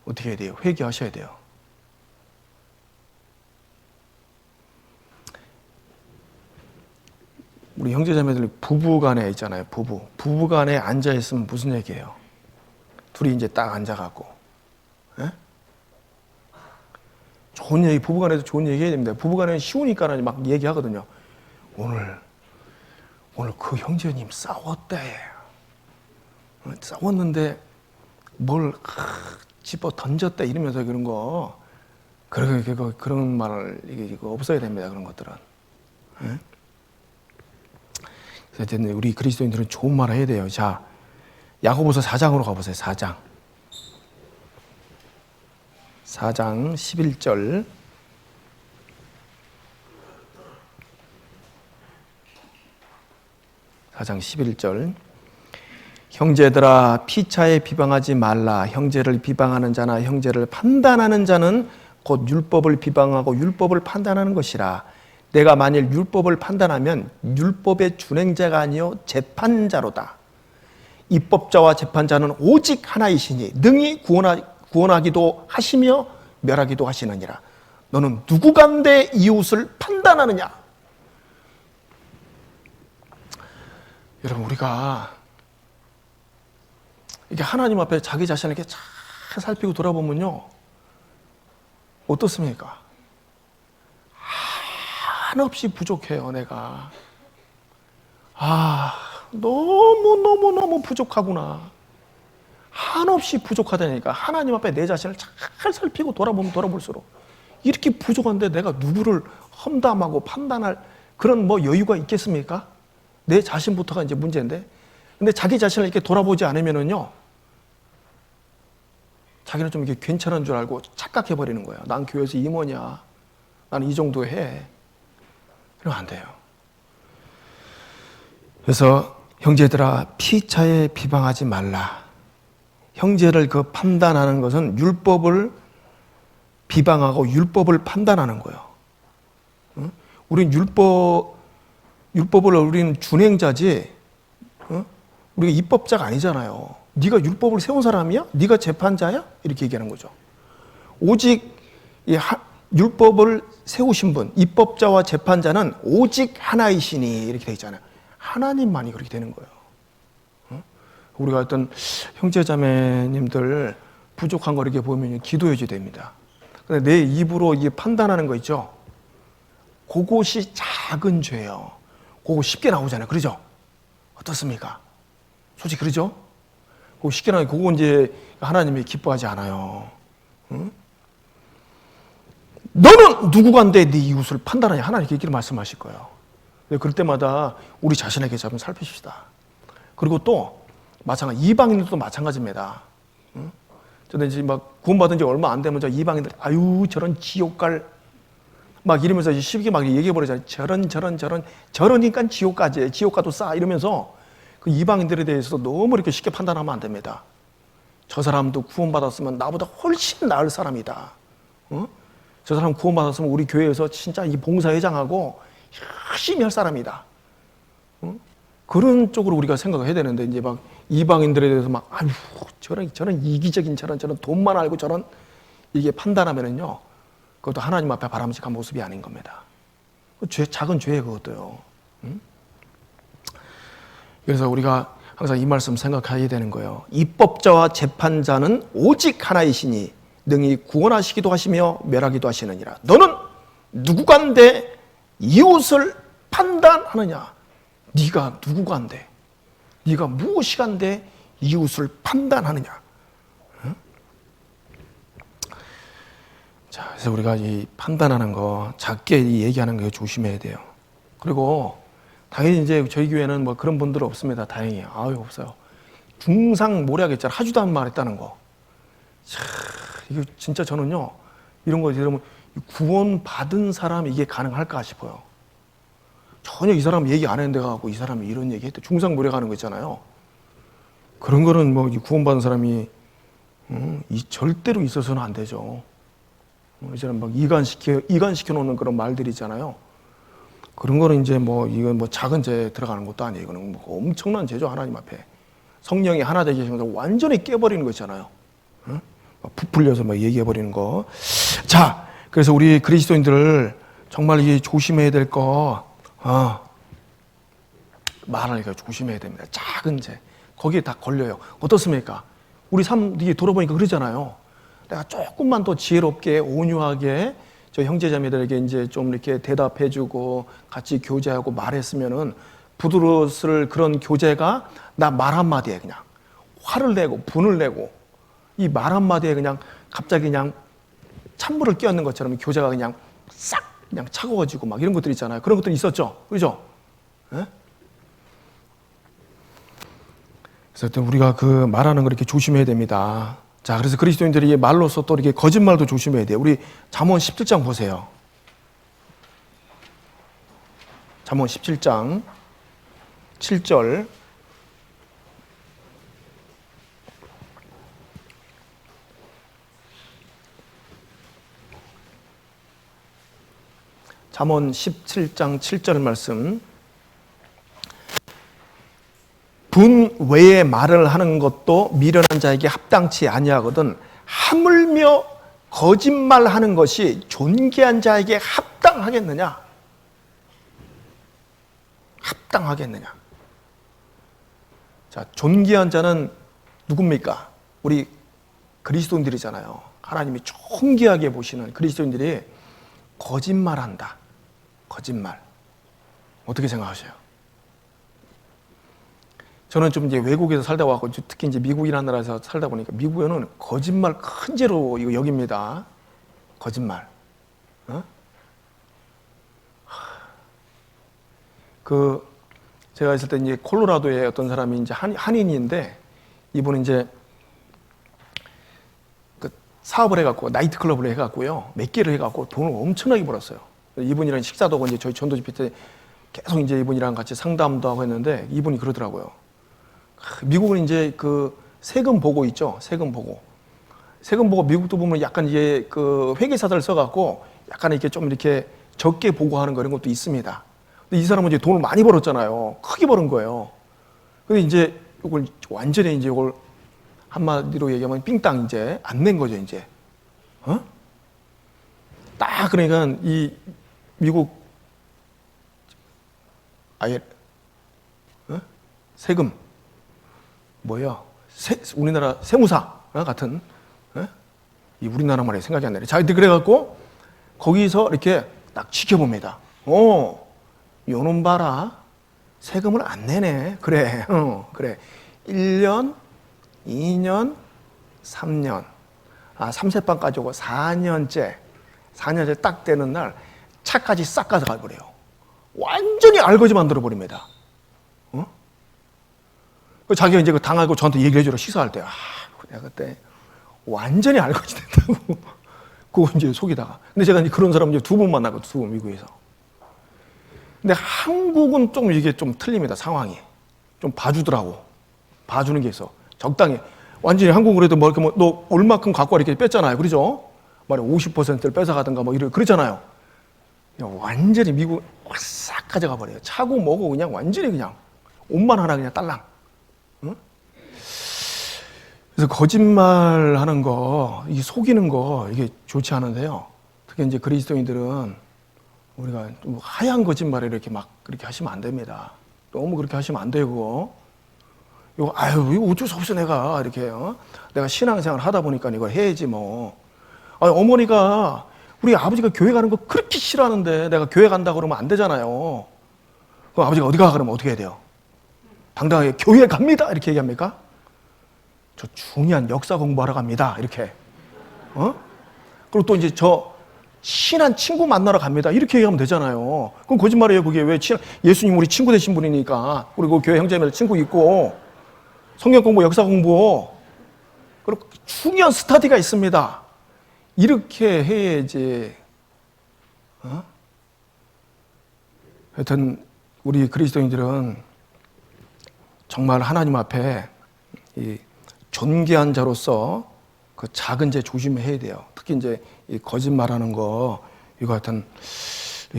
어떻게 해야 돼요? 회개하셔야 돼요. 우리 형제자매들 부부간에 있잖아요. 부부간에 앉아 있으면 무슨 얘기예요? 둘이 이제 딱 앉아갖고, 좋은 얘기, 부부간에도 좋은 얘기 해야 됩니다. 부부간에는 쉬우니까 막 얘기하거든요. 오늘 그 형제님 싸웠대. 싸웠는데 뭘 집어 던졌다 이러면서 그런 거, 그런 말을 이거 없어야 됩니다. 그런 것들은. 그래서 우리 그리스도인들은 좋은 말을 해야 돼요. 자, 야고보서 4장으로 가보세요. 4장 11절. 형제들아, 피차에 비방하지 말라. 형제를 비방하는 자나 형제를 판단하는 자는 곧 율법을 비방하고 율법을 판단하는 것이라. 내가 만일 율법을 판단하면 율법의 준행자가 아니요 재판자로다. 입법자와 재판자는 오직 하나이시니 능히 구원하기도 하시며 멸하기도 하시느니라. 너는 누구 간데 이웃을 판단하느냐? 여러분, 우리가 이게 하나님 앞에 자기 자신을 이렇게 잘 살피고 돌아보면요, 어떻습니까? 한없이 부족해요, 내가. 너무 부족하구나. 한없이 부족하다니까. 하나님 앞에 내 자신을 잘 살피고 돌아보면 돌아볼수록 이렇게 부족한데 내가 누구를 험담하고 판단할 그런 뭐 여유가 있겠습니까? 내 자신부터가 이제 문제인데. 근데 자기 자신을 이렇게 돌아보지 않으면은요, 자기는 좀 이게 괜찮은 줄 알고 착각해 버리는 거예요. 난 교회에서 임원이야. 나는 이 정도 해. 이러면 안 돼요. 그래서 형제들아, 피차에 비방하지 말라. 형제를 그 판단하는 것은 율법을 비방하고 율법을 판단하는 거예요. 응? 우린 율법을 우리는 준행자지, 응? 우리가 입법자가 아니잖아요. 네가 율법을 세운 사람이야? 네가 재판자야? 이렇게 얘기하는 거죠. 오직 율법을 세우신 분, 입법자와 재판자는 오직 하나이시니 이렇게 되어 있잖아요. 하나님만이 그렇게 되는 거예요. 우리가 어떤 형제자매님들 부족한 거 이렇게 보면 기도해줘야 됩니다. 근데 내 입으로 이게 판단하는 거 있죠? 그것이 작은 죄예요. 그거 쉽게 나오잖아요. 그러죠? 어떻습니까? 솔직히 그러죠? 그거 쉽게 나오고 그거 이제 하나님이 기뻐하지 않아요. 응? 너는 누구간데 네 이웃을 판단하냐? 하나님께 이렇게 말씀하실 거예요. 그럴 때마다 우리 자신에게 좀 살피십시다. 그리고 또 마찬가지, 이방인들도 마찬가지입니다. 응? 저는 이제 막 구원받은 지 얼마 안 되면 저 이방인들, 아유, 저런 지옥갈, 막 이러면서 쉽게 막 얘기해버리잖아요. 저러니까 지옥까지, 지옥가도 싸, 이러면서 그 이방인들에 대해서도 너무 이렇게 쉽게 판단하면 안 됩니다. 저 사람도 구원받았으면 나보다 훨씬 나을 사람이다. 응? 저 사람 구원받았으면 우리 교회에서 진짜 이 봉사회장하고 열심히 할 사람이다. 응? 그런 쪽으로 우리가 생각을 해야 되는데, 이제 막 이방인들에 대해서 막, 아유, 저런 이기적인 저런 돈만 알고 저런, 이게 판단하면은요, 그것도 하나님 앞에 바람직한 모습이 아닌 겁니다. 작은 죄예요, 그것도요. 응? 그래서 우리가 항상 이 말씀 생각해야 되는 거예요. 입법자와 재판자는 오직 하나이시니 능히 구원하시기도 하시며 멸하기도 하시느니라. 너는 누구간데 이웃을 판단하느냐? 네가 누구간데, 네가 무엇이간데 이웃을 판단하느냐? 응? 자, 그래서 우리가 이 판단하는 거, 작게 얘기하는 거 조심해야 돼요. 그리고 당연히 이제 저희 교회는 뭐 그런 분들은 없습니다. 다행히. 아유, 없어요. 중상모략했잖아. 하지도 않은 말 했다는 거. 참, 이게 진짜 저는요, 이런 거 들으면 구원받은 사람이 이게 가능할까 싶어요. 전혀 이 사람 얘기 안 했는데 가고 이 사람이 이런 얘기 했대. 중상모략하는 거 있잖아요. 그런 거는 뭐 구원받은 사람이 절대로 있어서는 안 되죠. 이제는 막 이간시켜 놓는 그런 말들이 있잖아요. 그런 거는 이제 뭐 이건 뭐 작은 죄 들어가는 것도 아니에요. 이거는 뭐 엄청난 죄죠. 하나님 앞에 성령이 하나 되게 하셔서 완전히 깨버리는 거 있잖아요. 응? 부풀려서 막 얘기해 버리는 거. 자, 그래서 우리 그리스도인들을 정말 이게 조심해야 될 거, 말을 조심해야 됩니다. 작은 죄 거기에 다 걸려요. 어떻습니까? 우리 삶 이게 돌아보니까 그러잖아요. 내가 조금만 더 지혜롭게 온유하게 저 형제자매들에게 이제 좀 이렇게 대답해주고 같이 교제하고 말했으면은 부드러웠을 그런 교제가 나 말 한마디에 그냥 화를 내고 분을 내고 이 말 한마디에 그냥 갑자기 그냥 찬물을 끼얹는 것처럼 교제가 그냥 싹 그냥 차가워지고 막 이런 것들 있잖아요. 그런 것들이 있었죠. 그죠? 예? 그래서 우리가 그 말하는 걸 이렇게 조심해야 됩니다. 자, 그래서 그리스도인들이 말로서 또 이렇게 거짓말도 조심해야 돼요. 우리 잠언 17장 보세요. 잠언 17장 7절. 잠언 17장 7절 말씀. 분 외에 말을 하는 것도 미련한 자에게 합당치 아니하거든 하물며 거짓말하는 것이 존귀한 자에게 합당하겠느냐? 합당하겠느냐? 자, 존귀한 자는 누굽니까? 우리 그리스도인들이잖아요. 하나님이 존귀하게 보시는 그리스도인들이 거짓말한다. 거짓말. 어떻게 생각하세요? 저는 좀 이제 외국에서 살다 와서 특히 이제 미국이라는 나라에서 살다 보니까 미국에는 거짓말 큰 죄로 이거 여깁니다. 거짓말. 어? 제가 있을 때 이제 콜로라도에 어떤 사람이 이제 한인인데 이분은 이제 그 사업을 해갖고 나이트 클럽을 해갖고요 몇 개를 해갖고 돈을 엄청나게 벌었어요. 이분이랑 식사도 하고 이제 저희 전도 집회 때 계속 이제 이분이랑 같이 상담도 하고 했는데 이분이 그러더라고요. 미국은 이제 그 세금 보고 있죠. 세금 보고 미국도 보면 약간 이제 그 회계사들 써갖고 약간 이렇게 좀 이렇게 적게 보고하는 거 이런 것도 있습니다. 근데 이 사람은 이제 돈을 많이 벌었잖아요. 크게 버는 거예요. 근데 이제 이걸 완전히 이제 이걸 한마디로 얘기하면 삥땅 이제 안 낸 거죠, 이제. 딱 그러니까 이 미국 아예 세금 우리나라 세무사 같은 이 우리나라 말이 생각이 안 나네. 자, 그래갖고 거기서 이렇게 딱 지켜봅니다. 요놈 봐라. 세금을 안 내네. 그래. 그래. 1년, 2년, 3년. 3세판까지 오고 4년째 딱 되는 날 차까지 싹 가져가 버려요. 완전히 알거지 만들어 버립니다. 자기가 이제 당하고 저한테 얘기를 해주라, 시사할 때. 내가 그때 완전히 알거지 된다고. 그거 이제 속이다가. 근데 제가 이제 그런 사람 이제 2번 만나거든요, 2번 미국에서. 근데 한국은 좀 이게 좀 틀립니다, 상황이. 좀 봐주더라고. 봐주는 게 있어. 적당히. 완전히 한국은 그래도 뭐 이렇게 너 얼마큼 갖고 와 이렇게 뺐잖아요. 그러죠? 말에 50%를 뺏어가든가 뭐 그러잖아요. 완전히 미국 싹 가져가 버려요. 차고 뭐고 그냥 완전히 그냥 옷만 하나 그냥 딸랑. 그래서 거짓말 하는 거, 이게 속이는 거, 이게 좋지 않은데요. 특히 이제 그리스도인들은 우리가 좀 하얀 거짓말을 이렇게 막 그렇게 하시면 안 됩니다. 너무 그렇게 하시면 안 되고, 이거 어쩔 수 없어 내가 이렇게 내가 신앙생활 하다 보니까 이걸 해야지 뭐. 어머니가 우리 아버지가 교회 가는 거 그렇게 싫어하는데 내가 교회 간다 그러면 안 되잖아요. 그럼 아버지가 어디 가 그러면 어떻게 해야 돼요? 당당하게 교회 갑니다 이렇게 얘기합니까? 저 중요한 역사 공부하러 갑니다 이렇게. 그리고 또 이제 저 친한 친구 만나러 갑니다 이렇게 얘기하면 되잖아요. 그럼 거짓말이에요. 그게 왜 예수님 우리 친구 되신 분이니까 그리고 교회 형제들 친구 있고 성경 공부 역사 공부 그리고 중요한 스터디가 있습니다. 이렇게 해야지. 하여튼 우리 그리스도인들은 정말 하나님 앞에 이 존귀한 자로서 그 작은 죄 조심해야 돼요. 특히 이제 이 거짓말하는 거 이거 하여튼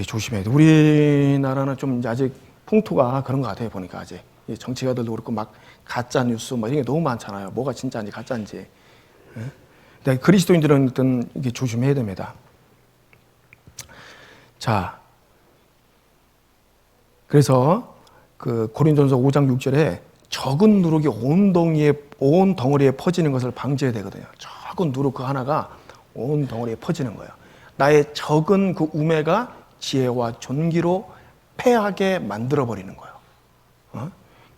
조심해야 돼. 우리나라는 좀 아직 풍토가 그런 것 같아요. 보니까 아직 이 정치가들도 그렇고 막 가짜 뉴스 뭐 이런 게 너무 많잖아요. 뭐가 진짜인지 가짜인지. 근데 그리스도인들은 일단 이게 조심해야 됩니다. 자, 그래서 그 고린도전서 5장 6절에 적은 누룩이 온 덩어리에 퍼지는 것을 방지해야 되거든요. 적은 누룩 그 하나가 온 덩어리에 퍼지는 거예요. 나의 적은 그 우매가 지혜와 존귀로 패하게 만들어 버리는 거예요.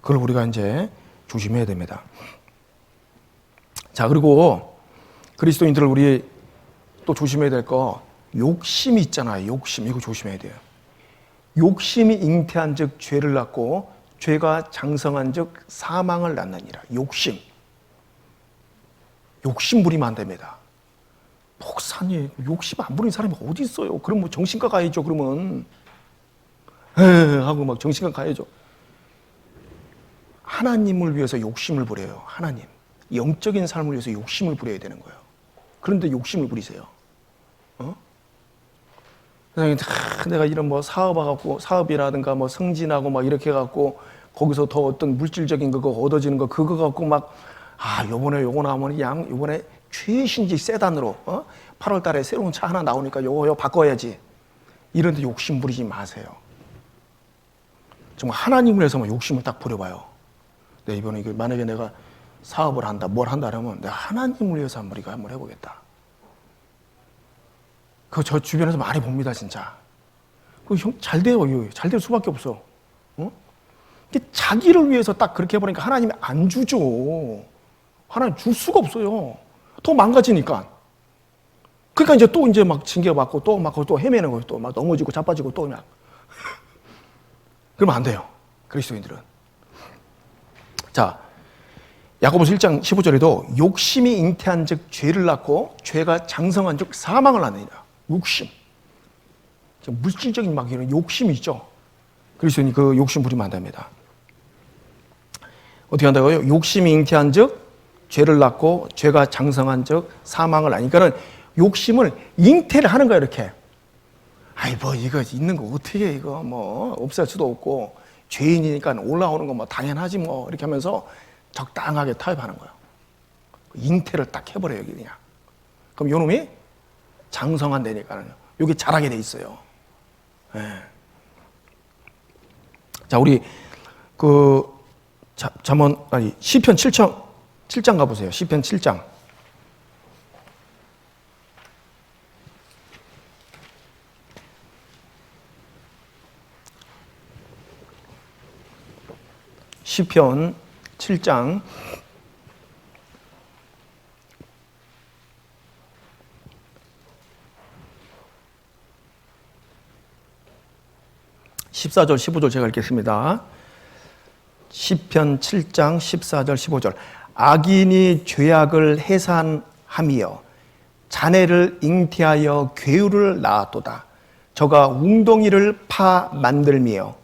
그걸 우리가 이제 조심해야 됩니다. 자, 그리고 그리스도인들을 우리 또 조심해야 될 거 욕심이 있잖아요. 욕심 이거 조심해야 돼요. 욕심이 잉태한 즉 죄를 낳고 죄가 장성한 즉 사망을 낳느니라. 욕심 부리면 안 됩니다. 목사님 욕심 안 부리는 사람이 어디 있어요? 그럼 뭐 정신과 가야죠. 그러면 하고 막 정신과 가야죠. 하나님을 위해서 욕심을 부려요. 하나님 영적인 삶을 위해서 욕심을 부려야 되는 거예요. 그런데 욕심을 부리세요. 내가 이런 뭐 사업이라든가 뭐 승진하고 막 이렇게 해갖고 거기서 더 어떤 물질적인 그거 얻어지는 거 그거 갖고 막 요번에 요거 나오면 요번에 최신식 세단으로 8월 달에 새로운 차 하나 나오니까 요거 바꿔야지. 이런 데 욕심 부리지 마세요. 정말 하나님을 위해서만 욕심을 딱 부려봐요. 이번에 만약에 내가 사업을 한다, 뭘 한다 그러면 내가 하나님을 위해서 한번 해보겠다. 그거 저 주변에서 많이 봅니다, 진짜. 잘 돼요, 잘 될 수밖에 없어. 자기를 위해서 딱 그렇게 해버리니까 하나님이 안 주죠. 하나님 줄 수가 없어요. 더 망가지니까. 그러니까 이제 또 이제 막 징계받고 또 헤매는 거예요. 또 막 넘어지고 자빠지고 또 그냥. 그러면 안 돼요. 그리스도인들은. 자, 야고보서 1장 15절에도 욕심이 잉태한 즉 죄를 낳고 죄가 장성한 즉 사망을 낳느니라. 욕심. 물질적인 막 이런 욕심이 있죠. 그리스도인이 그 욕심 부리면 안 됩니다. 어떻게 한다고요? 욕심이 잉태한 즉 죄를 낳고 죄가 장성한 즉 사망을 낳으니까는 욕심을 잉태를 하는 거야 이렇게. 아이 뭐 이거 있는 거 어떻게 이거 뭐 없앨 수도 없고 죄인이니까 올라오는 거 뭐 당연하지 뭐 이렇게 하면서 적당하게 타협하는 거예요. 잉태를 딱 해버려요 그냥. 그럼 요놈이 장성한다니까요. 여기 자라게 돼 있어요. 네. 자 우리 시편 7장 가보세요. 시편 7장. 시편 7장 14절 15절 제가 읽겠습니다. 시편 7장 14절 15절. 악인이 죄악을 해산하며 자네를 잉태하여 괴유를 낳았도다. 저가 웅덩이를 파 만들며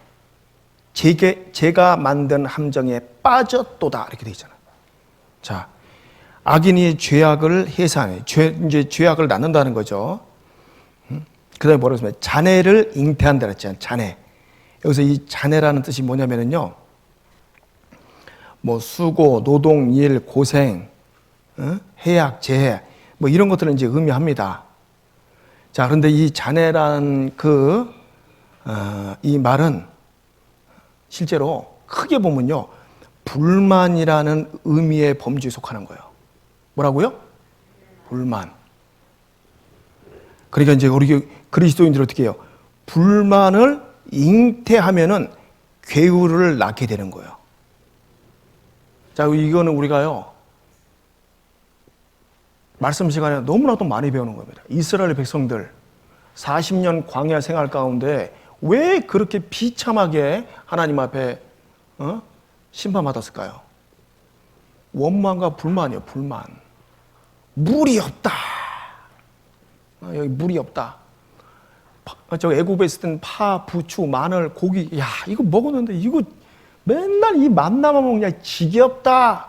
제가 만든 함정에 빠졌도다. 이렇게 되어 있잖아요. 자, 악인이 죄악을 해산해. 이제 죄악을 낳는다는 거죠. 그 다음에 뭐라고 했냐면 자네를 잉태한다 그랬잖아요. 자네. 여기서 이 자네라는 뜻이 뭐냐면요. 뭐 수고, 노동, 일, 고생, 해악, 재해, 뭐 이런 것들은 이제 의미합니다. 자, 그런데 이 자네란 이 말은 실제로 크게 보면요. 불만이라는 의미의 범주에 속하는 거예요. 뭐라고요? 불만. 그러니까 이제 우리 그리스도인들이 어떻게 해요? 불만을 잉태하면은 괴우를 낳게 되는 거예요. 자, 이거는 우리가요. 말씀 시간에 너무나도 많이 배우는 겁니다. 이스라엘 백성들 40년 광야 생활 가운데 왜 그렇게 비참하게 하나님 앞에 심판받았을까요? 원망과 불만이요. 불만. 물이 없다. 여기 물이 없다. 저 애굽에 있을 땐 파, 부추, 마늘, 고기, 야 이거 먹었는데 이거 맨날 이 만나만 먹냐 지겹다.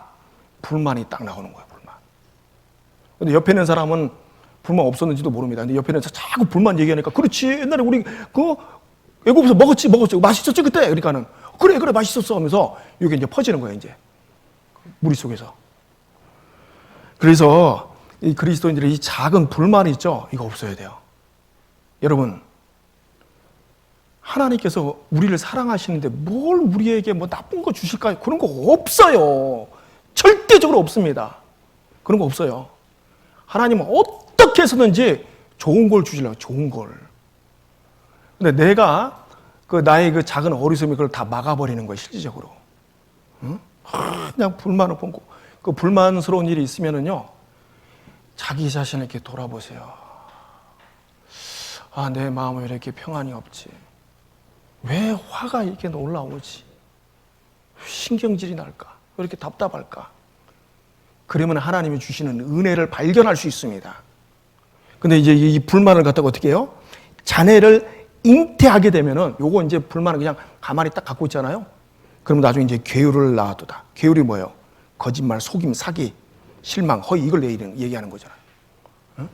불만이 딱 나오는 거야. 불만. 근데 옆에 있는 사람은 불만 없었는지도 모릅니다. 근데 옆에 있는 사람 자꾸 불만 얘기하니까 그렇지 옛날에 우리 애굽에서 먹었지 맛있었지 그때. 그러니까는 그래 맛있었어 하면서 이게 이제 퍼지는 거예요. 이제 무리 속에서. 그래서 이 그리스도인들의 이 작은 불만이 있죠. 이거 없어야 돼요. 여러분, 하나님께서 우리를 사랑하시는데 뭘 우리에게 뭐 나쁜 거 주실까요? 그런 거 없어요. 절대적으로 없습니다. 그런 거 없어요. 하나님은 어떻게 해서든지 좋은 걸 주시려고, 좋은 걸. 근데 내가 나의 작은 어리석음이 그걸 다 막아버리는 거예요, 실질적으로. 응? 그냥 불만을 품고. 그 불만스러운 일이 있으면은요, 자기 자신을 이렇게 돌아보세요. 아, 내 마음에 이렇게 평안이 없지. 왜 화가 이렇게 올라오지? 신경질이 날까? 왜 이렇게 답답할까? 그러면 하나님이 주시는 은혜를 발견할 수 있습니다. 근데 이제 이 불만을 갖다가 어떻게 해요? 자네를 잉태하게 되면은 요거 이제 불만을 그냥 가만히 딱 갖고 있잖아요. 그러면 나중에 이제 괴유를 낳아두다. 괴유이 뭐예요? 거짓말, 속임, 사기, 실망, 허위 이걸 얘기하는 거잖아요. 응?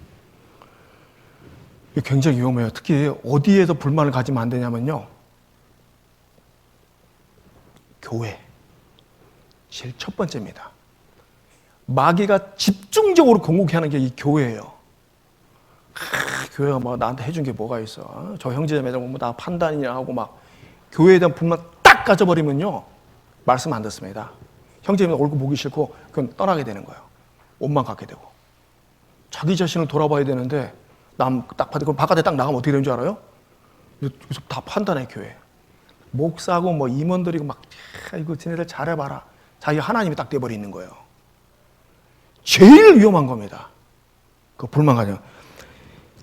이게 굉장히 위험해요. 특히 어디에서 불만을 가지면 안 되냐면요. 교회. 제일 첫 번째입니다. 마귀가 집중적으로 공격해 하는 게 이 교회예요. 교회가 뭐 나한테 해준 게 뭐가 있어. 저 형제자매들 뭐 나 판단이냐 하고 막 교회에 대한 불만 딱 가져버리면요. 말씀 안 듣습니다. 형제자매 얼굴 보기 싫고 그건 떠나게 되는 거예요. 옷만 갖게 되고. 자기 자신을 돌아봐야 되는데 남 딱 받고 바깥에 딱 나가면 어떻게 되는 줄 알아요? 여기서 다 판단해 교회. 목사고 뭐 임원들이고 막 이거 쟤네들 잘해봐라. 자기가 하나님이 딱 돼버리는 거예요. 제일 위험한 겁니다. 그 불만가정.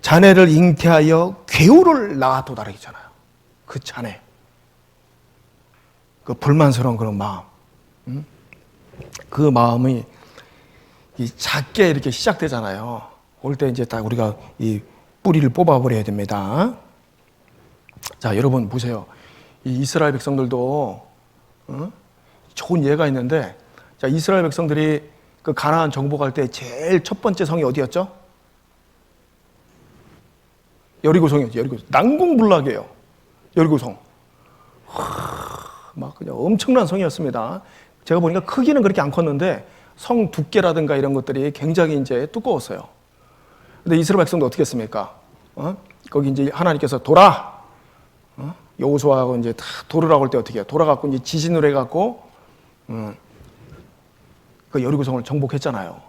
자네를 잉태하여 괴우를 낳아 도다르기잖아요. 그 자네. 그 불만스러운 그런 마음. 그 마음이 작게 이렇게 시작되잖아요. 올 때 이제 딱 우리가 이 뿌리를 뽑아버려야 됩니다. 자, 여러분 보세요. 이 이스라엘 백성들도 좋은 예가 있는데, 자, 이스라엘 백성들이 그 가나안 정복할 때 제일 첫 번째 성이 어디였죠? 여리고성이었죠. 여리고. 난공불락이에요. 여리고성. 막 그냥 엄청난 성이었습니다. 제가 보니까 크기는 그렇게 안 컸는데 성 두께라든가 이런 것들이 굉장히 이제 두꺼웠어요. 근데 이스라엘 백성도 어떻게 했습니까? 거기 이제 하나님께서 돌아. 여호수아하고 이제 다 돌으라고 할 때 어떻게 해요? 돌아갖고 이제 지진을 해갖고 그 여리고성을 정복했잖아요.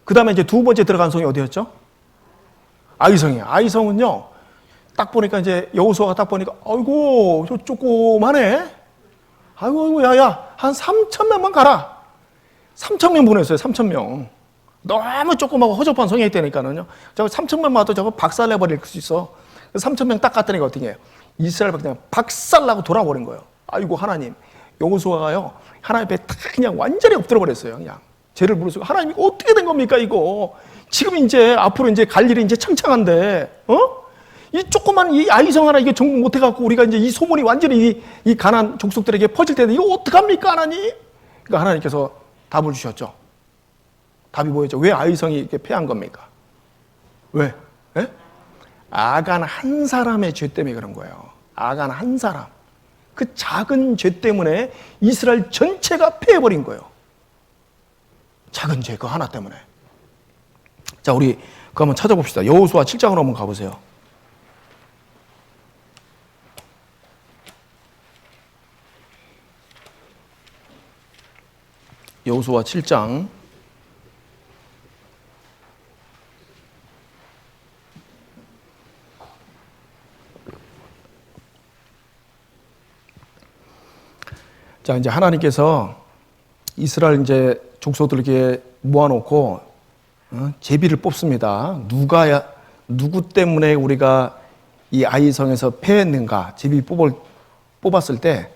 그 다음에 이제 두 번째 들어간 성이 어디였죠? 아이성이에요. 아이성은요, 딱 보니까 이제 여호수아가 딱 보니까, 아이고, 저 조그만해. 아이고, 야야, 한 3,000명만 가라. 3,000명 보냈어요, 3,000명. 너무 조그마하고 허접한 성이 있다니까는요. 저거 3,000명만 와도 저거 박살내버릴 수 있어. 3,000명 딱 갔더니 어떻게 해요? 이스라엘 백성 박살나고 돌아버린 거예요. 아이고, 하나님. 여호수아가요, 하나님 앞에 딱 그냥 완전히 엎드려 버렸어요. 그냥 죄를 부르시고, 하나님 어떻게 된 겁니까 이거? 지금 이제 앞으로 이제 갈 일이 이제 창창한데, 이 조그만 이 아이성 하나 이게 정복 못 해갖고 우리가 이제 이 소문이 완전히 이 가난 족속들에게 퍼질 텐데 이거 어떡합니까 하나님? 그러니까 하나님께서 답을 주셨죠. 답이 뭐였죠? 왜 아이성이 이렇게 패한 겁니까? 왜? 예? 아간 한 사람의 죄 때문에 그런 거예요. 아간 한 사람. 그 작은 죄 때문에 이스라엘 전체가 패해버린 거예요. 작은 죄 그 하나 때문에. 자, 우리 그거 한번 찾아봅시다. 여호수아 7장으로 한번 가보세요. 여호수아 7장. 자, 이제 하나님께서 이스라엘 이제 족속들에게 모아놓고 제비를 뽑습니다. 누구 때문에 우리가 이 아이성에서 패했는가? 제비 뽑았을 때,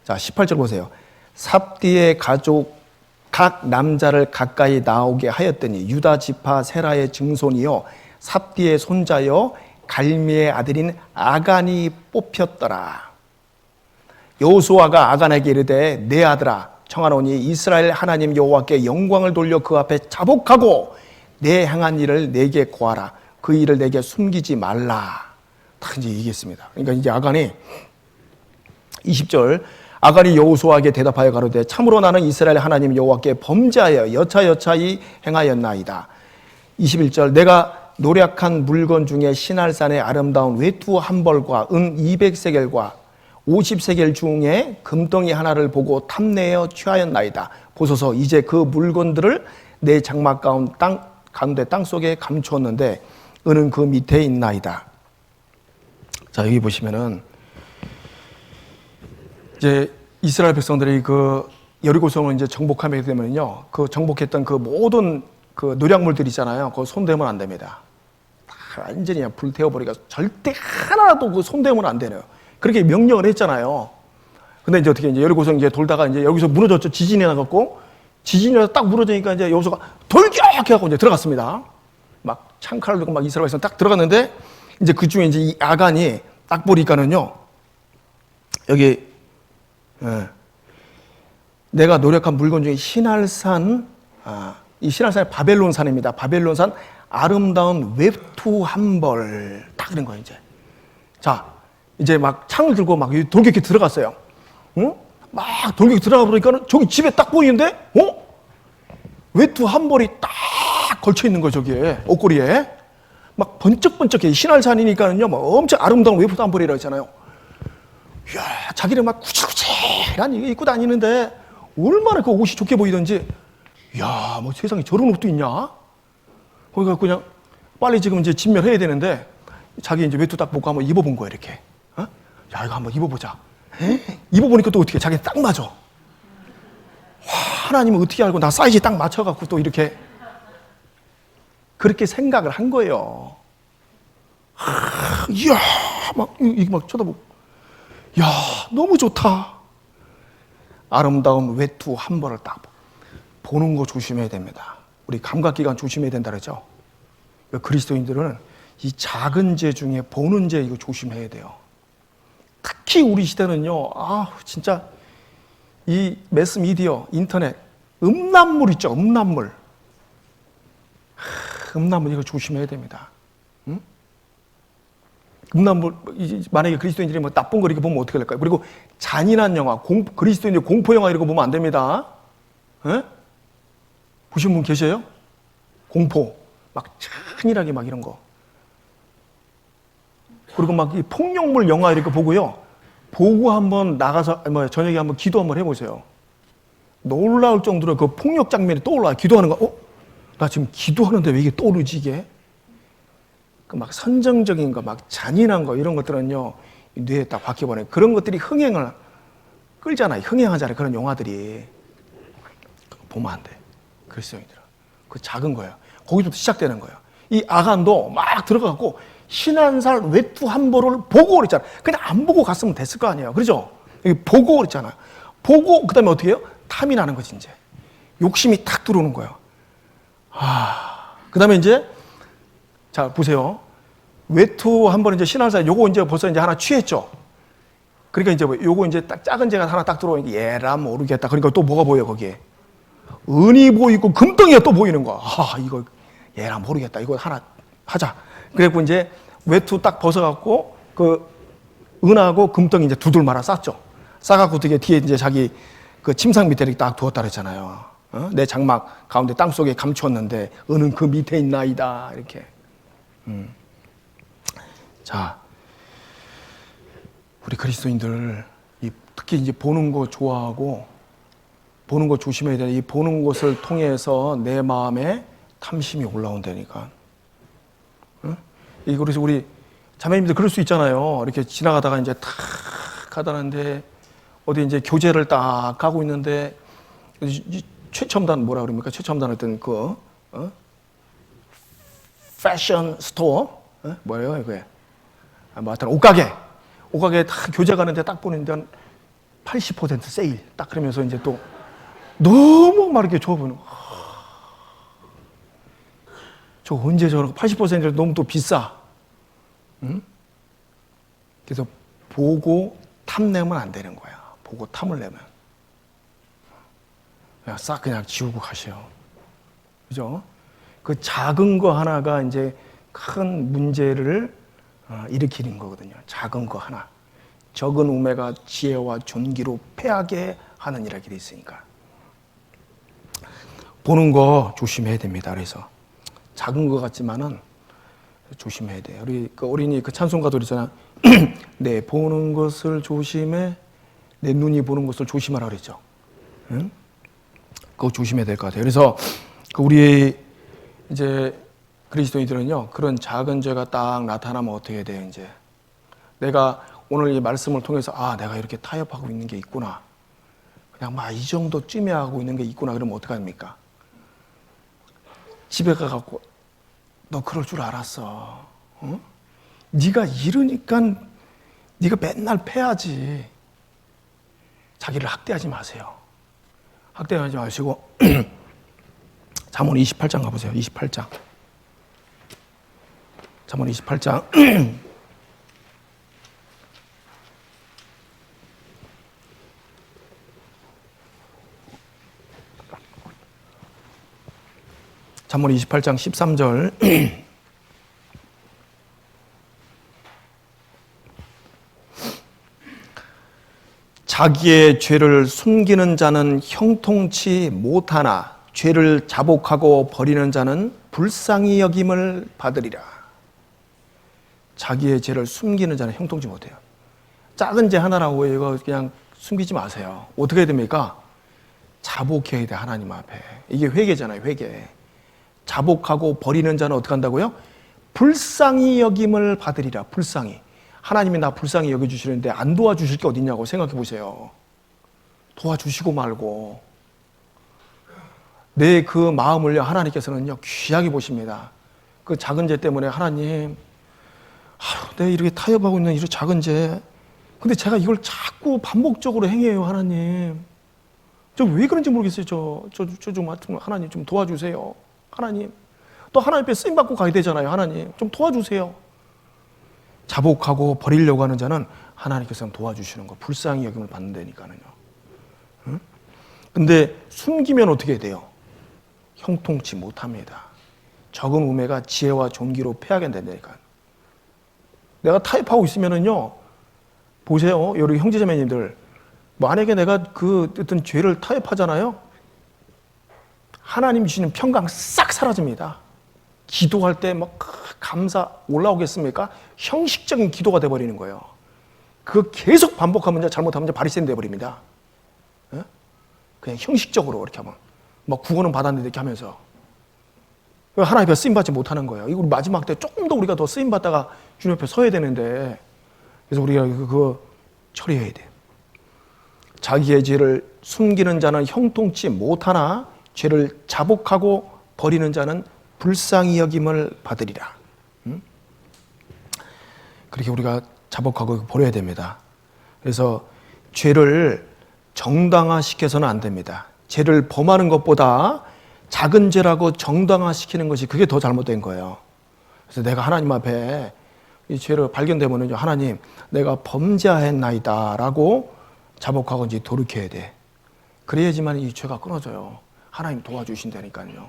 자, 18절 보세요. 삽디의 가족 각 남자를 가까이 나오게 하였더니 유다 지파 세라의 증손이요 삽디의 손자여 갈미의 아들인 아간이 뽑혔더라. 여호수아가 아간에게 이르되 내 아들아 청하노니 이스라엘 하나님 여호와께 영광을 돌려 그 앞에 자복하고 내 행한 일을 내게 고하라. 그 일을 내게 숨기지 말라. 딱 이제 얘기했습니다. 그러니까 이제 아간이 20절 아간이 여호수아에게 대답하여 가로되 참으로 나는 이스라엘 하나님 여호와께 범죄하여 여차여차히 행하였나이다. 21절 내가 노력한 물건 중에 시날산의 아름다운 외투 한 벌과 은 200세겔과 50세겔 중에 금덩이 하나를 보고 탐내어 취하였나이다. 보소서 이제 그 물건들을 내 장막 가운데 땅속에 감추었는데 은은 그 밑에 있나이다. 자, 여기 보시면은 이제 이스라엘 백성들이 그 여리고성을 이제 정복하게 되면요, 그 정복했던 그 모든 그 노략물들 있잖아요. 그거 손대면 안 됩니다. 완전히 불태워버리니까 절대 하나도 그 손대면 안 되네요. 그렇게 명령을 했잖아요. 근데 이제 어떻게 이제 여리고성 이제 돌다가 이제 여기서 무너졌죠. 지진이 나갖고 지진이 나서 딱 무너지니까 이제 여호수아가 돌격해갖고 이제 들어갔습니다. 막 창칼을 들고 막 이스라엘 백성 딱 들어갔는데 이제 그 중에 이제 이 아간이 딱 보니까는요, 여기 내가 노력한 물건 중에 시날산, 이 시날산이 바벨론산입니다. 바벨론산 아름다운 외투 한 벌. 딱 그런 거예요, 이제. 자, 이제 막 창을 들고 막 돌격해 들어갔어요. 막 돌격해 들어가 보니까 저기 집에 딱 보이는데, 외투 한 벌이 딱 걸쳐 있는 거예요, 저기에. 옷걸이에. 막 번쩍번쩍해. 시날산이니까는요, 막 엄청 아름다운 외투 한 벌이라고 했잖아요. 이야, 자기는 막 구질구질한 이거 입고 다니는데 얼마나 그 옷이 좋게 보이던지, 이야, 뭐 세상에 저런 옷도 있냐? 거기가 그냥 빨리 지금 이제 진멸해야 되는데 자기 이제 외투 딱 보고 한번 입어본 거야, 이렇게. 야, 이거 한번 입어보자. 입어보니까 또 어떻게 자기 딱 맞아. 하나님은 어떻게 알고 나 사이즈 딱 맞춰갖고 또 이렇게 그렇게 생각을 한 거예요. 이야, 이게 막 쳐다보고, 야, 너무 좋다. 아름다운 외투 한 벌을 딱 보는 거 조심해야 됩니다. 우리 감각기관 조심해야 된다 그러죠. 그리스도인들은 이 작은 죄 중에 보는 죄 이거 조심해야 돼요. 특히 우리 시대는요, 진짜 이 매스미디어, 인터넷, 음란물 있죠, 음란물. 음란물 이거 조심해야 됩니다. 응? 음란물, 만약에 그리스도인들이 뭐 나쁜 거 이렇게 보면 어떻게 될까요? 그리고 잔인한 영화, 그리스도인들 공포 영화 이런 거 보면 안 됩니다. 에? 보신 분 계세요? 공포, 막 잔인하게 막 이런 거. 그리고 막 이 폭력물 영화 이렇게 보고요. 보고 한번 나가서 저녁에 한번 기도 한번 해보세요. 놀라울 정도로 그 폭력 장면이 떠올라요. 기도하는 거, 나 지금 기도하는데 왜 이게 떠오르지 이게? 그 막 선정적인 거, 막 잔인한 거 이런 것들은요 뇌에 딱 박혀버려요. 그런 것들이 흥행을 끌잖아요. 흥행하잖아요. 그런 영화들이. 그거 보면 안 돼. 그리스도인들은 그 작은 거예요. 거기부터 시작되는 거예요. 이 아간도 막 들어가고 신한살 외투 한 벌을 보고 그랬잖아요. 그냥 안 보고 갔으면 됐을 거 아니에요. 그렇죠? 보고 그랬잖아요. 보고 그 다음에 어떻게 해요? 탐이 나는 거지 이제. 욕심이 탁 들어오는 거예요. 그 다음에 이제 자 보세요. 외투 한 번 이제 신한살 요거 이제 벌써 이제 하나 취했죠. 그러니까 이제 요거 이제 딱 작은 죄가 하나 딱 들어오니까 얘라 모르겠다. 그러니까 또 뭐가 보여 거기에? 은이 보이고 금덩이가 또 보이는 거야. 이거 얘라 모르겠다. 이거 하나 하자. 그래갖고 이제 외투 딱 벗어갖고 그 은하고 금덩이 이제 두들 말아 쌌죠. 싸갖고 되게 뒤에 이제 자기 그 침상 밑에 이렇게 딱 두었다 그랬잖아요. 내 장막 가운데 땅 속에 감추었는데 은은 그 밑에 있나이다 이렇게. 자, 우리 그리스도인들 특히 이제 보는 거 좋아하고 보는 거 조심해야 돼. 이 보는 것을 통해서 내 마음에 탐심이 올라온다니까. 그래서 우리 자매님들 그럴 수 있잖아요. 이렇게 지나가다가 이제 탁 가다는데 어디 이제 교재를 딱 가고 있는데 최첨단 뭐라 그럽니까? 최첨단 어떤 그 패션 스토어 뭐예요 이거에? 뭐 하여튼 옷가게 딱 교재 가는데 딱 보는데 80% 세일 딱 그러면서 이제 또 너무 막 이렇게 좋아 보이는 거. 저 언제 저런 80%를 너무 또 비싸. 응? 그래서 보고 탐내면 안 되는 거야. 보고 탐을 내면 그냥 지우고 가셔요. 그죠? 그 작은 거 하나가 이제 큰 문제를 일으키는 거거든요. 작은 거 하나. 적은 우매가 지혜와 존귀로 패하게 하는 이라고 돼 있으니까. 보는 거 조심해야 됩니다. 그래서 작은 거 같지만은 조심해야 돼요. 우리 그 어린이 그 찬송가도 있잖아. 내 보는 것을 조심해, 내 눈이 보는 것을 조심하라 그랬죠. 응? 그거 조심해야 될 것 같아요. 그래서 우리 이제 그리스도인들은요 그런 작은 죄가 딱 나타나면 어떻게 돼요? 이제 내가 오늘 이 말씀을 통해서 내가 이렇게 타협하고 있는 게 있구나. 그냥 막 이 정도 찜해하고 있는 게 있구나. 그러면 어떻게 합니까? 집에 가갖고 너 그럴 줄 알았어. 어? 네가 이러니까 네가 맨날 패야지. 자기를 학대하지 마세요. 학대하지 마시고 잠언 28장 가보세요. 28장. 잠언 28장. 잠언 28장 13절. 자기의 죄를 숨기는 자는 형통치 못하나 죄를 자복하고 버리는 자는 불쌍히 여김을 받으리라. 자기의 죄를 숨기는 자는 형통치 못해요. 작은 죄 하나라고 이거 그냥 숨기지 마세요. 어떻게 해야 됩니까? 자복해야 돼. 하나님 앞에. 이게 회개잖아요. 회개. 자복하고 버리는 자는 어떻게 한다고요? 불쌍히 여김을 받으리라. 불쌍히. 하나님이 나 불쌍히 여겨주시는데 안 도와주실 게 어딨냐고 생각해 보세요. 도와주시고 말고. 내 그 마음을요, 하나님께서는요, 귀하게 보십니다. 그 작은 죄 때문에 하나님, 내가 이렇게 타협하고 있는 이 작은 죄, 근데 제가 이걸 자꾸 반복적으로 행해요, 하나님. 저 왜 그런지 모르겠어요. 좀 하나님 좀 도와주세요. 하나님. 또 하나님 앞에 쓰임받고 가야 되잖아요. 하나님. 좀 도와주세요. 자복하고 버리려고 하는 자는 하나님께서는 도와주시는 거, 불쌍히 여김을 받는다니까요. 응? 근데 숨기면 어떻게 돼요? 형통치 못합니다. 적은 우매가 지혜와 존귀로 패하게 된다니까요. 내가 타협하고 있으면은요, 보세요. 여기 형제자매님들, 만약에 내가 그 어떤 죄를 타협하잖아요. 하나님 주시는 평강 싹 사라집니다. 기도할 때 막 감사 올라오겠습니까? 형식적인 기도가 돼버리는 거예요. 그거 계속 반복하면 잘못하면 바리새인 돼버립니다. 그냥 형식적으로 이렇게 하면 막 구원은 받았는데 이렇게 하면서 하나님 앞에 쓰임받지 못하는 거예요. 이거 마지막 때 조금 더 우리가 더 쓰임받다가 주님 앞에 서야 되는데, 그래서 우리가 그거 처리해야 돼. 자기의 죄를 숨기는 자는 형통치 못하나 죄를 자복하고 버리는 자는 불쌍히 여김을 받으리라. 그렇게 우리가 자복하고 버려야 됩니다. 그래서 죄를 정당화시켜서는 안 됩니다. 죄를 범하는 것보다 작은 죄라고 정당화시키는 것이 그게 더 잘못된 거예요. 그래서 내가 하나님 앞에 이 죄를 발견되면요, 하나님, 내가 범죄하였나이다 라고 자복하고 이제 돌이켜야 돼. 그래야지만 이 죄가 끊어져요. 하나님 도와주신다니까요.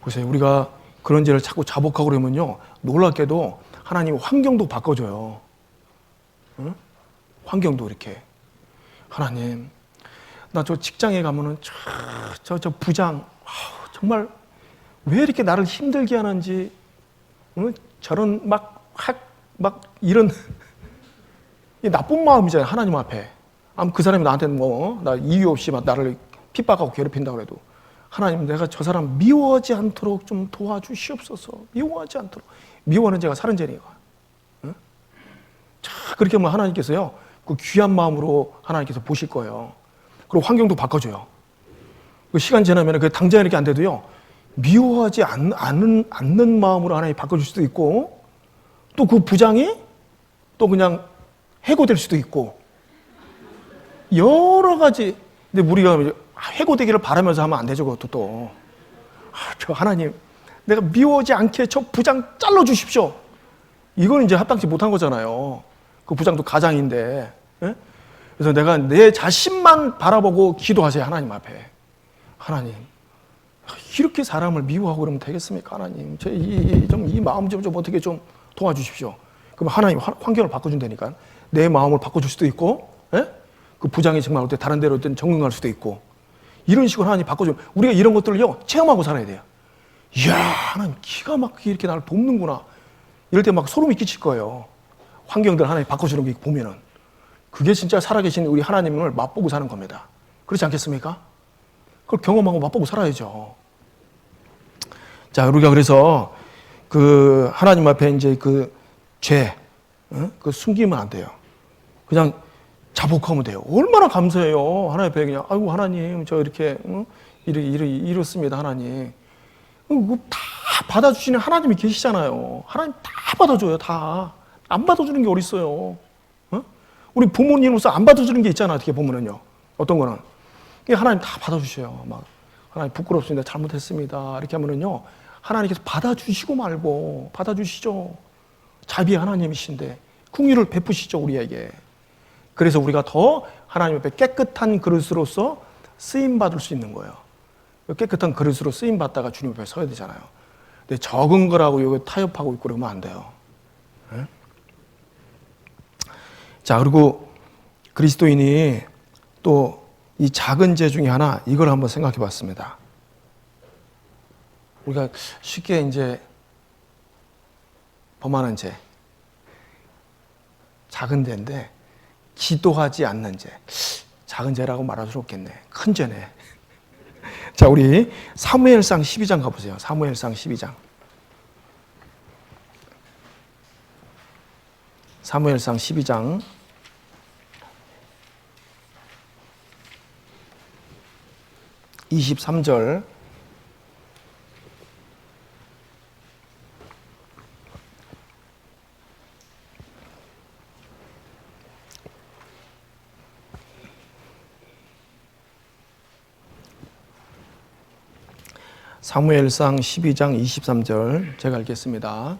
보세요. 우리가 그런 죄를 자꾸 자복하고 그러면요, 놀랍게도 하나님 환경도 바꿔줘요. 응? 환경도 이렇게. 하나님, 나 저 직장에 가면은 저 부장, 정말 왜 이렇게 나를 힘들게 하는지, 응? 저런 막 이런 나쁜 마음이잖아요. 하나님 앞에. 그 사람이 나한테 나 이유 없이 막 나를 핍박하고 괴롭힌다고 해도, 하나님, 내가 저 사람 미워하지 않도록 좀 도와주시옵소서. 미워하지 않도록. 미워하는 제가 사는 죄니까. 응? 그렇게 하면 하나님께서요, 그 귀한 마음으로 하나님께서 보실 거예요. 그리고 환경도 바꿔줘요. 그 시간 지나면 그 당장 이렇게 안 돼도요, 미워하지 않는 마음으로 하나님 바꿔줄 수도 있고, 또 그 부장이 또 그냥 해고될 수도 있고, 여러 가지. 근데 우리가 해고되기를 바라면서 하면 안 되죠. 그것도 또. 저 하나님, 내가 미워하지 않게 저 부장 잘라주십시오. 이건 이제 합당치 못한 거잖아요. 그 부장도 가장인데. 예? 그래서 내가 내 자신만 바라보고 기도하세요. 하나님 앞에. 하나님, 이렇게 사람을 미워하고 그러면 되겠습니까? 하나님, 이 마음 좀 어떻게 좀 도와주십시오. 그럼 하나님 환경을 바꿔준다니까. 내 마음을 바꿔줄 수도 있고, 예? 그 부장이 정말 어때 다른 데로 적응할 수도 있고, 이런 식으로 하나님 바꿔주면 우리가 이런 것들을요 체험하고 살아야 돼요. 이야, 하나님 기가 막히게 이렇게 나를 돕는구나. 이럴 때 막 소름이 끼칠 거예요. 환경들 하나님 바꿔주는 게 보면은 그게 진짜 살아계신 우리 하나님을 맛보고 사는 겁니다. 그렇지 않겠습니까? 그걸 경험하고 맛보고 살아야죠. 자, 우리가 그래서 그 하나님 앞에 이제 그 죄, 그 숨기면 안 돼요. 그냥 자복하면 돼요. 얼마나 감사해요. 하나님 앞에 그냥, 아이고, 하나님, 저 이렇게, 이렇습니다, 하나님. 다 받아주시는 하나님이 계시잖아요. 하나님 다 받아줘요, 다. 안 받아주는 게 어딨어요. 우리 부모님으로서 안 받아주는 게 있잖아, 어떻게 보면은요. 어떤 거는. 하나님 다 받아주셔요. 막, 하나님 부끄럽습니다. 잘못했습니다. 이렇게 하면은요, 하나님께서 받아주시고 말고, 받아주시죠. 자비 하나님이신데, 긍휼을 베푸시죠, 우리에게. 그래서 우리가 더 하나님 앞에 깨끗한 그릇으로서 쓰임받을 수 있는 거예요. 깨끗한 그릇으로 쓰임받다가 주님 앞에 서야 되잖아요. 근데 적은 거라고 여기 타협하고 있고 그러면 안 돼요. 네? 자, 그리고 그리스도인이 또 이 작은 죄 중에 하나, 이걸 한번 생각해 봤습니다. 우리가 쉽게 이제 범하는 죄, 작은 죄인데, 기도하지 않는 죄. 작은 죄라고 말할 수 없겠네. 큰 죄네. 자, 우리 사무엘상 12장 가보세요. 사무엘상 12장. 사무엘상 12장 23절. 사무엘상 12장 23절 제가 읽겠습니다.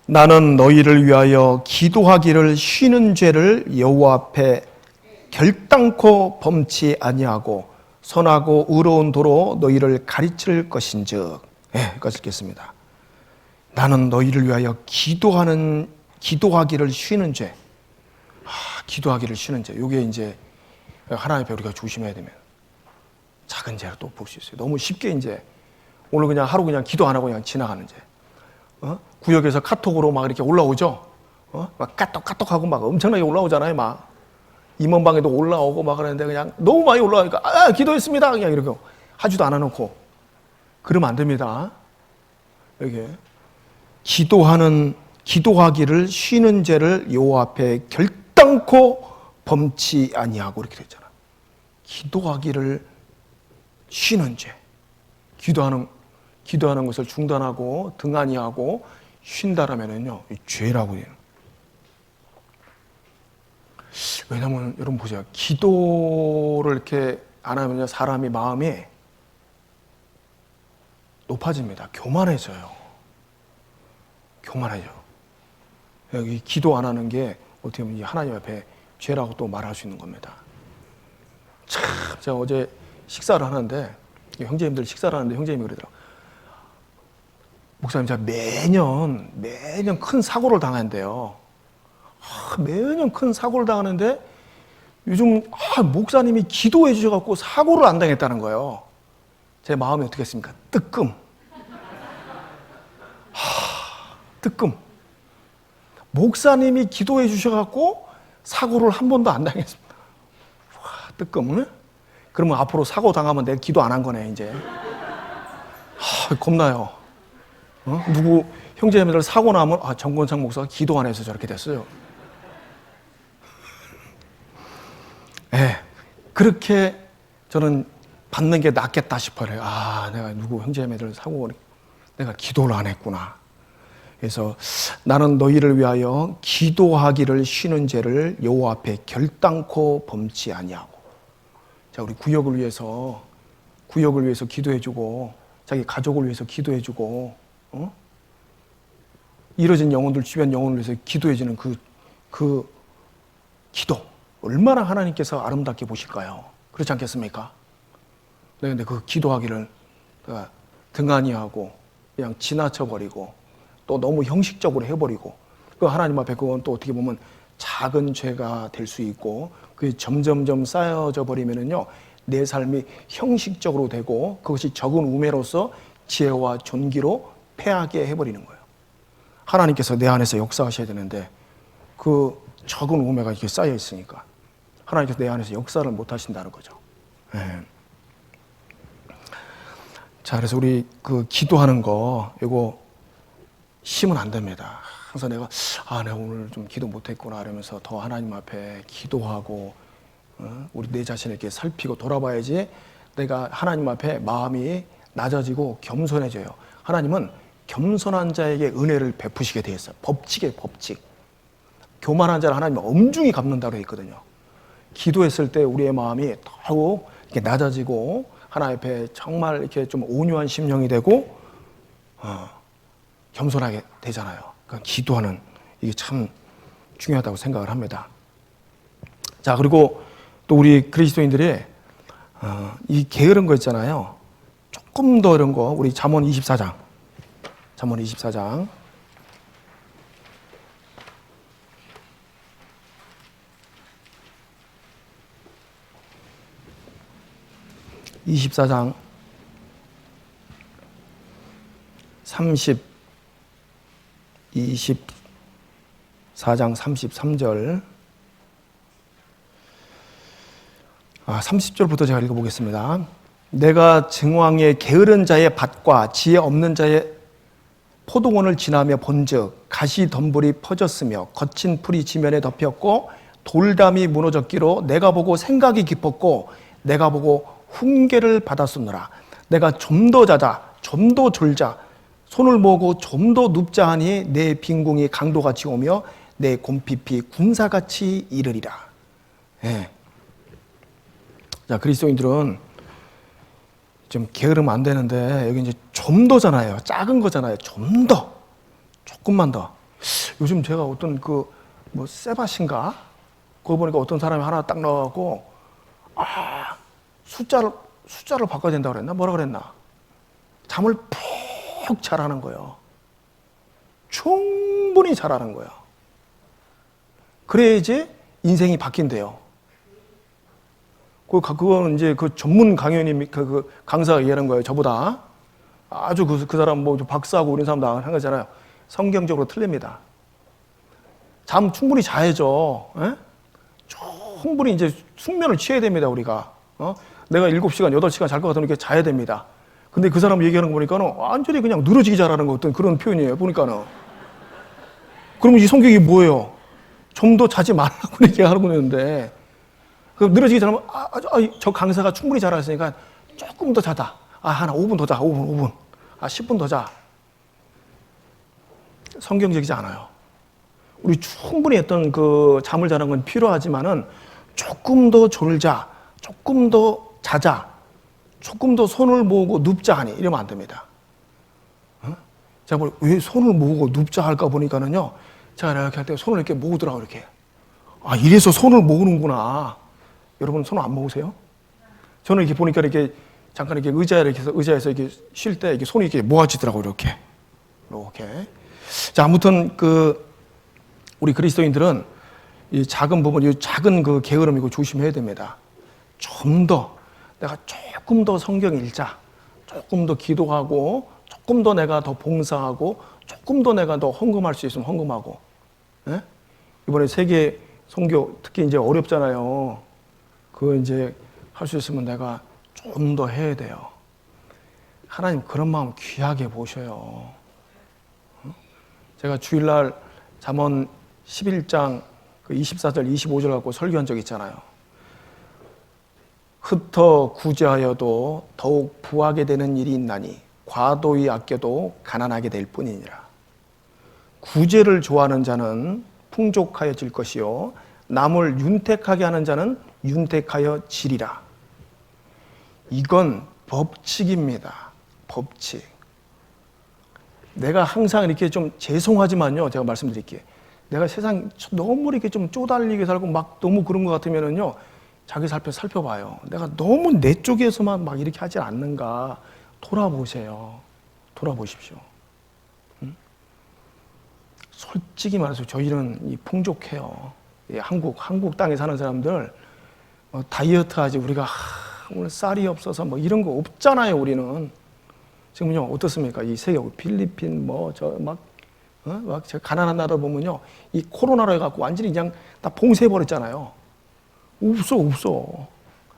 나는 너희를 위하여 기도하기를 쉬는 죄를 여호와 앞에 결단코 범치 아니하고 선하고 의로운 도로 너희를 가르칠 것인즉. 여기까지 읽겠습니다. 나는 너희를 위하여 기도하기를 쉬는 죄. 기도하기를 쉬는 죄. 이게 이제 하나님 앞에 우리가 조심해야 되면 작은 죄로 또 볼 수 있어요. 너무 쉽게 이제 오늘 그냥 하루 그냥 기도 안 하고 그냥 지나가는 죄. 구역에서 카톡으로 막 이렇게 올라오죠. 막 까똑까똑하고 막 엄청나게 올라오잖아요. 막 임원방에도 올라오고 막 그러는데 그냥 너무 많이 올라오니까 기도했습니다. 그냥 이렇게 하지도 않아 놓고 그러면 안 됩니다. 이렇게 기도하기를 쉬는 죄를 여호와 앞에 결단코 범치 아니하고 이렇게 됐잖아. 기도하기를 쉬는 죄. 기도하는 것을 중단하고 등한히하고 쉰다라면은요, 죄라고 해요. 왜냐면 여러분 보세요. 기도를 이렇게 안 하면요, 사람이 마음이 높아집니다. 교만해져요. 여기 기도 안 하는 게 어떻게 보면 하나님 앞에 죄라고 또 말할 수 있는 겁니다. 참, 제가 어제 식사를 하는데 형제님들 식사를 하는데 형제님이 그러더라고요. 목사님, 제가 매년 큰 사고를 당한대요. 매년 큰 사고를 당하는데 요즘 목사님이 기도해 주셔갖고 사고를 안 당했다는 거예요. 제 마음이 어떻게 했습니까? 뜨끔. 뜨끔. 목사님이 기도해 주셔갖고 사고를 한 번도 안 당했습니다. 뜨끔. 그러면 앞으로 사고 당하면 내가 기도 안 한 거네, 이제. 겁나요. 누구 형제님들 사고 나면 정권상 목사가 기도 안 해서 저렇게 됐어요. 그렇게 저는 받는 게 낫겠다 싶어요. 내가 누구 형제님들 사고 내가 기도를 안 했구나. 그래서 나는 너희를 위하여 기도하기를 쉬는 죄를 여호와 앞에 결단코 범치 아니하고. 자, 우리 구역을 위해서 기도해주고 자기 가족을 위해서 기도해주고 이뤄진 영혼들, 주변 영혼을 위해서 기도해주는 그 기도 얼마나 하나님께서 아름답게 보실까요? 그렇지 않겠습니까? 근데 그 기도하기를 등한히 하고 그냥 지나쳐버리고 또 너무 형식적으로 해버리고 그 하나님 앞에 그건 또 어떻게 보면 작은 죄가 될 수 있고 그게 점점점 쌓여져 버리면은요, 내 삶이 형식적으로 되고 그것이 적은 우매로서 지혜와 존귀로 패하게 해버리는 거예요. 하나님께서 내 안에서 역사하셔야 되는데 그 적은 우매가 이렇게 쌓여 있으니까 하나님께서 내 안에서 역사를 못 하신다는 거죠. 자, 그래서 우리 그 기도하는 거 이거 쉬면 안 됩니다. 항상 내가 오늘 좀 기도 못했구나 이러면서 더 하나님 앞에 기도하고 우리 내 자신을 이렇게 살피고 돌아봐야지 내가 하나님 앞에 마음이 낮아지고 겸손해져요. 하나님은 겸손한 자에게 은혜를 베푸시게 돼 있어요. 법칙이에요, 법칙. 교만한 자를 하나님은 엄중히 갚는다고 했거든요. 기도했을 때 우리의 마음이 더욱 이렇게 낮아지고 하나님 앞에 정말 이렇게 좀 온유한 심령이 되고 겸손하게 되잖아요. 그러니까 기도하는 이게 참 중요하다고 생각을 합니다. 자, 그리고 또 우리 그리스도인들이 이 게으른 거 있잖아요. 조금 더 이런 거 우리 잠언 24장 24장 24장 33절 30절부터 제가 읽어보겠습니다. 내가 정왕의 게으른 자의 밭과 지혜 없는 자의 포도원을 지나며 본즉 가시덤불이 퍼졌으며 거친 풀이 지면에 덮였고 돌담이 무너졌기로 내가 보고 생각이 깊었고 내가 보고 훈계를 받았었노라. 내가 좀 더 자자, 좀 더 졸자, 손을 모으고 좀 더 눕자 하니 내 빈궁이 강도같이 오며 내 곰핍이 군사같이 이르리라. 예. 자, 그리스도인들은 좀 게으르면 안 되는데 여기 이제 좀 더잖아요. 작은 거잖아요. 좀 더, 조금만 더. 요즘 제가 어떤 뭐 세바신가? 그거 보니까 어떤 사람이 하나 딱 나가고 숫자를 바꿔야 된다고 그랬나? 뭐라 그랬나? 잠을 푹 잘하는 거예요. 충분히 잘하는 거예요. 그래야지 인생이 바뀐대요. 그거는 이제 그 전문 강연이 그 강사가 얘기하는 거예요. 저보다 아주 그 사람 뭐 박사하고 이런 사람 다 한 거잖아요. 성경적으로 틀립니다. 잠 충분히 자야죠. 에? 충분히 이제 숙면을 취해야 됩니다. 우리가 내가 7시간, 8시간 잘 것 같으면 이렇게 자야 됩니다. 근데 그 사람 얘기하는 거 보니까는 완전히 그냥 늘어지기 잘하는 거 어떤 그런 표현이에요. 보니까는. 그러면 이 성경이 뭐예요? 좀 더 자지 말라고 얘기하는 거였는데. 늘어지기 잘하면 저 강사가 충분히 잘하셨으니까 조금 더 자다. 하나 5분 더 자. 5분. 10분 더 자. 성경적이지 않아요. 우리 충분히 했던 그 잠을 자는 건 필요하지만은 조금 더 졸자. 조금 더 자자. 조금 더 손을 모으고 눕자 하니 이러면 안 됩니다. 제가 왜 손을 모으고 눕자 할까 보니까는요. 제가 이렇게 할 때 손을 이렇게 모으더라고 이렇게. 이래서 손을 모으는구나. 여러분 손을 안 모으세요? 저는 이렇게 보니까 이렇게 잠깐 이렇게 의자에서 이렇게 쉴 때 이렇게 손이 이렇게 모아지더라고요. 이렇게. 자, 아무튼 우리 그리스도인들은 이 작은 부분, 이 작은 그 게으름 이거 조심해야 됩니다. 좀 더 내가 조금 더 성경 읽자, 조금 더 기도하고, 조금 더 내가 더 봉사하고, 조금 더 내가 더 헌금할 수 있으면 헌금하고. 예? 이번에 세계 선교 특히 이제 어렵잖아요. 그거 이제 할 수 있으면 내가 좀 더 해야 돼요. 하나님 그런 마음 귀하게 보셔요. 제가 주일날 잠언 11장 24절 25절 갖고 설교한 적 있잖아요. 흩어 구제하여도 더욱 부하게 되는 일이 있나니 과도히 아껴도 가난하게 될 뿐이니라. 구제를 좋아하는 자는 풍족하여질 것이요 남을 윤택하게 하는 자는 윤택하여 지리라. 이건 법칙입니다. 법칙. 내가 항상 이렇게 좀 죄송하지만요. 제가 말씀드릴게요. 내가 세상 너무 이렇게 좀 쪼달리게 살고 막 너무 그런 것 같으면은요. 자기 살펴봐요. 내가 너무 내 쪽에서만 막 이렇게 하지 않는가. 돌아보세요. 돌아보십시오. 솔직히 말해서 저희는 풍족해요. 한국 땅에 사는 사람들 다이어트 하지 우리가 오늘 쌀이 없어서 뭐 이런 거 없잖아요. 우리는 지금요 어떻습니까? 이 세계 필리핀 막 저 가난한 나라 보면요 이 코로나로 해갖고 완전히 그냥 다 봉쇄해 버렸잖아요. 없어.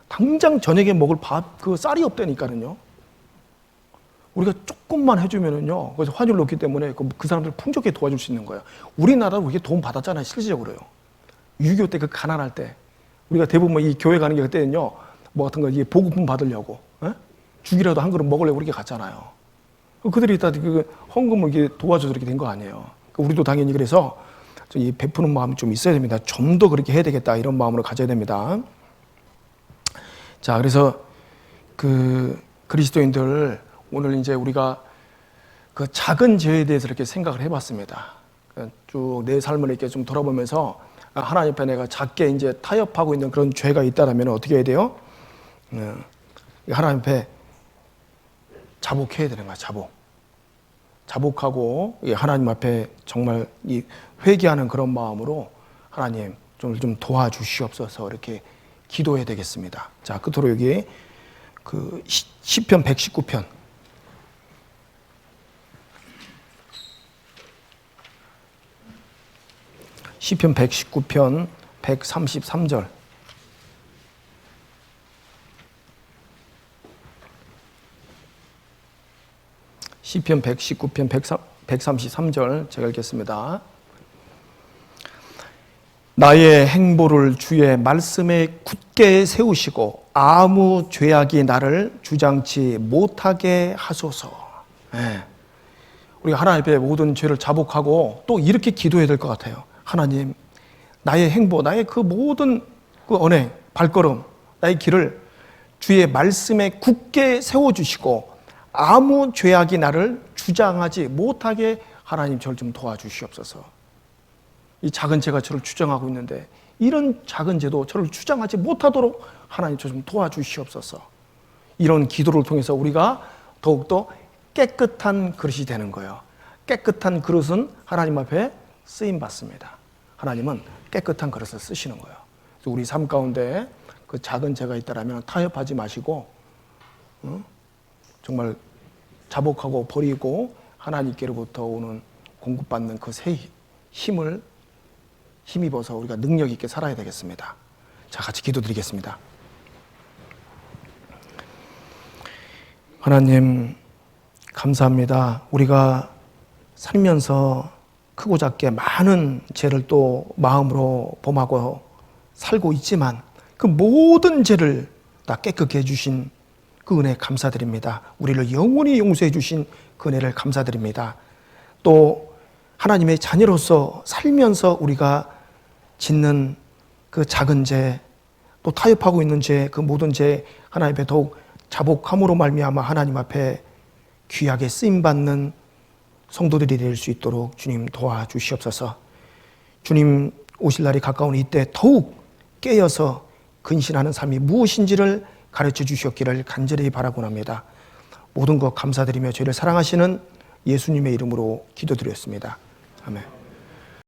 당장 저녁에 먹을 그 쌀이 없다니까는요. 우리가 조금만 해주면은요, 그래서 환율 높기 때문에 그 사람들 풍족하게 도와줄 수 있는 거예요. 우리나라도 그게 도움 받았잖아요, 실질적으로요. 6.25 때 그 가난할 때. 우리가 대부분 이 교회 가는 게 그때는요, 뭐 같은 거, 이게 보급품 받으려고, 죽이라도 한 그릇 먹으려고 그렇게 갔잖아요. 그들이 다 헌금을 이렇게 도와줘서 그렇게 된 거 아니에요. 우리도 당연히 그래서 이 베푸는 마음이 좀 있어야 됩니다. 좀 더 그렇게 해야 되겠다, 이런 마음으로 가져야 됩니다. 자, 그래서 그리스도인들, 오늘 이제 우리가 그 작은 죄에 대해서 이렇게 생각을 해봤습니다. 쭉 내 삶을 이렇게 좀 돌아보면서 하나님 앞에 내가 작게 이제 타협하고 있는 그런 죄가 있다라면 어떻게 해야 돼요? 하나님 앞에 자복해야 되는 거야, 자복하고 하나님 앞에 정말 이 회개하는 그런 마음으로 하나님 좀 도와주시옵소서 이렇게 기도해야 되겠습니다. 자, 끝으로 여기 시편 119편. 시편 119편 133절. 시편 119편 133절 제가 읽겠습니다. 나의 행보를 주의 말씀에 굳게 세우시고 아무 죄악이 나를 주장치 못하게 하소서. 네. 우리가 하나님 앞에 모든 죄를 자복하고 또 이렇게 기도해야 될 것 같아요. 하나님, 나의 행보, 나의 그 모든 그 언행, 발걸음, 나의 길을 주의 말씀에 굳게 세워주시고 아무 죄악이 나를 주장하지 못하게 하나님 저를 좀 도와주시옵소서. 이 작은 죄가 저를 주장하고 있는데 이런 작은 죄도 저를 주장하지 못하도록 하나님 저 좀 도와주시옵소서. 이런 기도를 통해서 우리가 더욱더 깨끗한 그릇이 되는 거예요. 깨끗한 그릇은 하나님 앞에 쓰임 받습니다. 하나님은 깨끗한 그릇을 쓰시는 거예요. 그래서 우리 삶 가운데 그 작은 죄가 있다라면 타협하지 마시고 정말 자복하고 버리고 하나님께로부터 오는 공급받는 그 새 힘을 힘입어서 우리가 능력 있게 살아야 되겠습니다. 자, 같이 기도드리겠습니다. 하나님 감사합니다. 우리가 살면서 크고 작게 많은 죄를 또 마음으로 범하고 살고 있지만 그 모든 죄를 다 깨끗게 해주신 그 은혜 감사드립니다. 우리를 영원히 용서해 주신 그 은혜를 감사드립니다. 또 하나님의 자녀로서 살면서 우리가 짓는 그 작은 죄, 또 타협하고 있는 죄, 그 모든 죄 하나님 앞에 더욱 자복함으로 말미암아 하나님 앞에 귀하게 쓰임받는 성도들이 될 수 있도록 주님 도와주시옵소서. 주님 오실 날이 가까운 이때 더욱 깨어서 근신하는 삶이 무엇인지를 가르쳐 주시옵기를 간절히 바라곤 합니다. 모든 것 감사드리며 저희를 사랑하시는 예수님의 이름으로 기도드렸습니다. 아멘.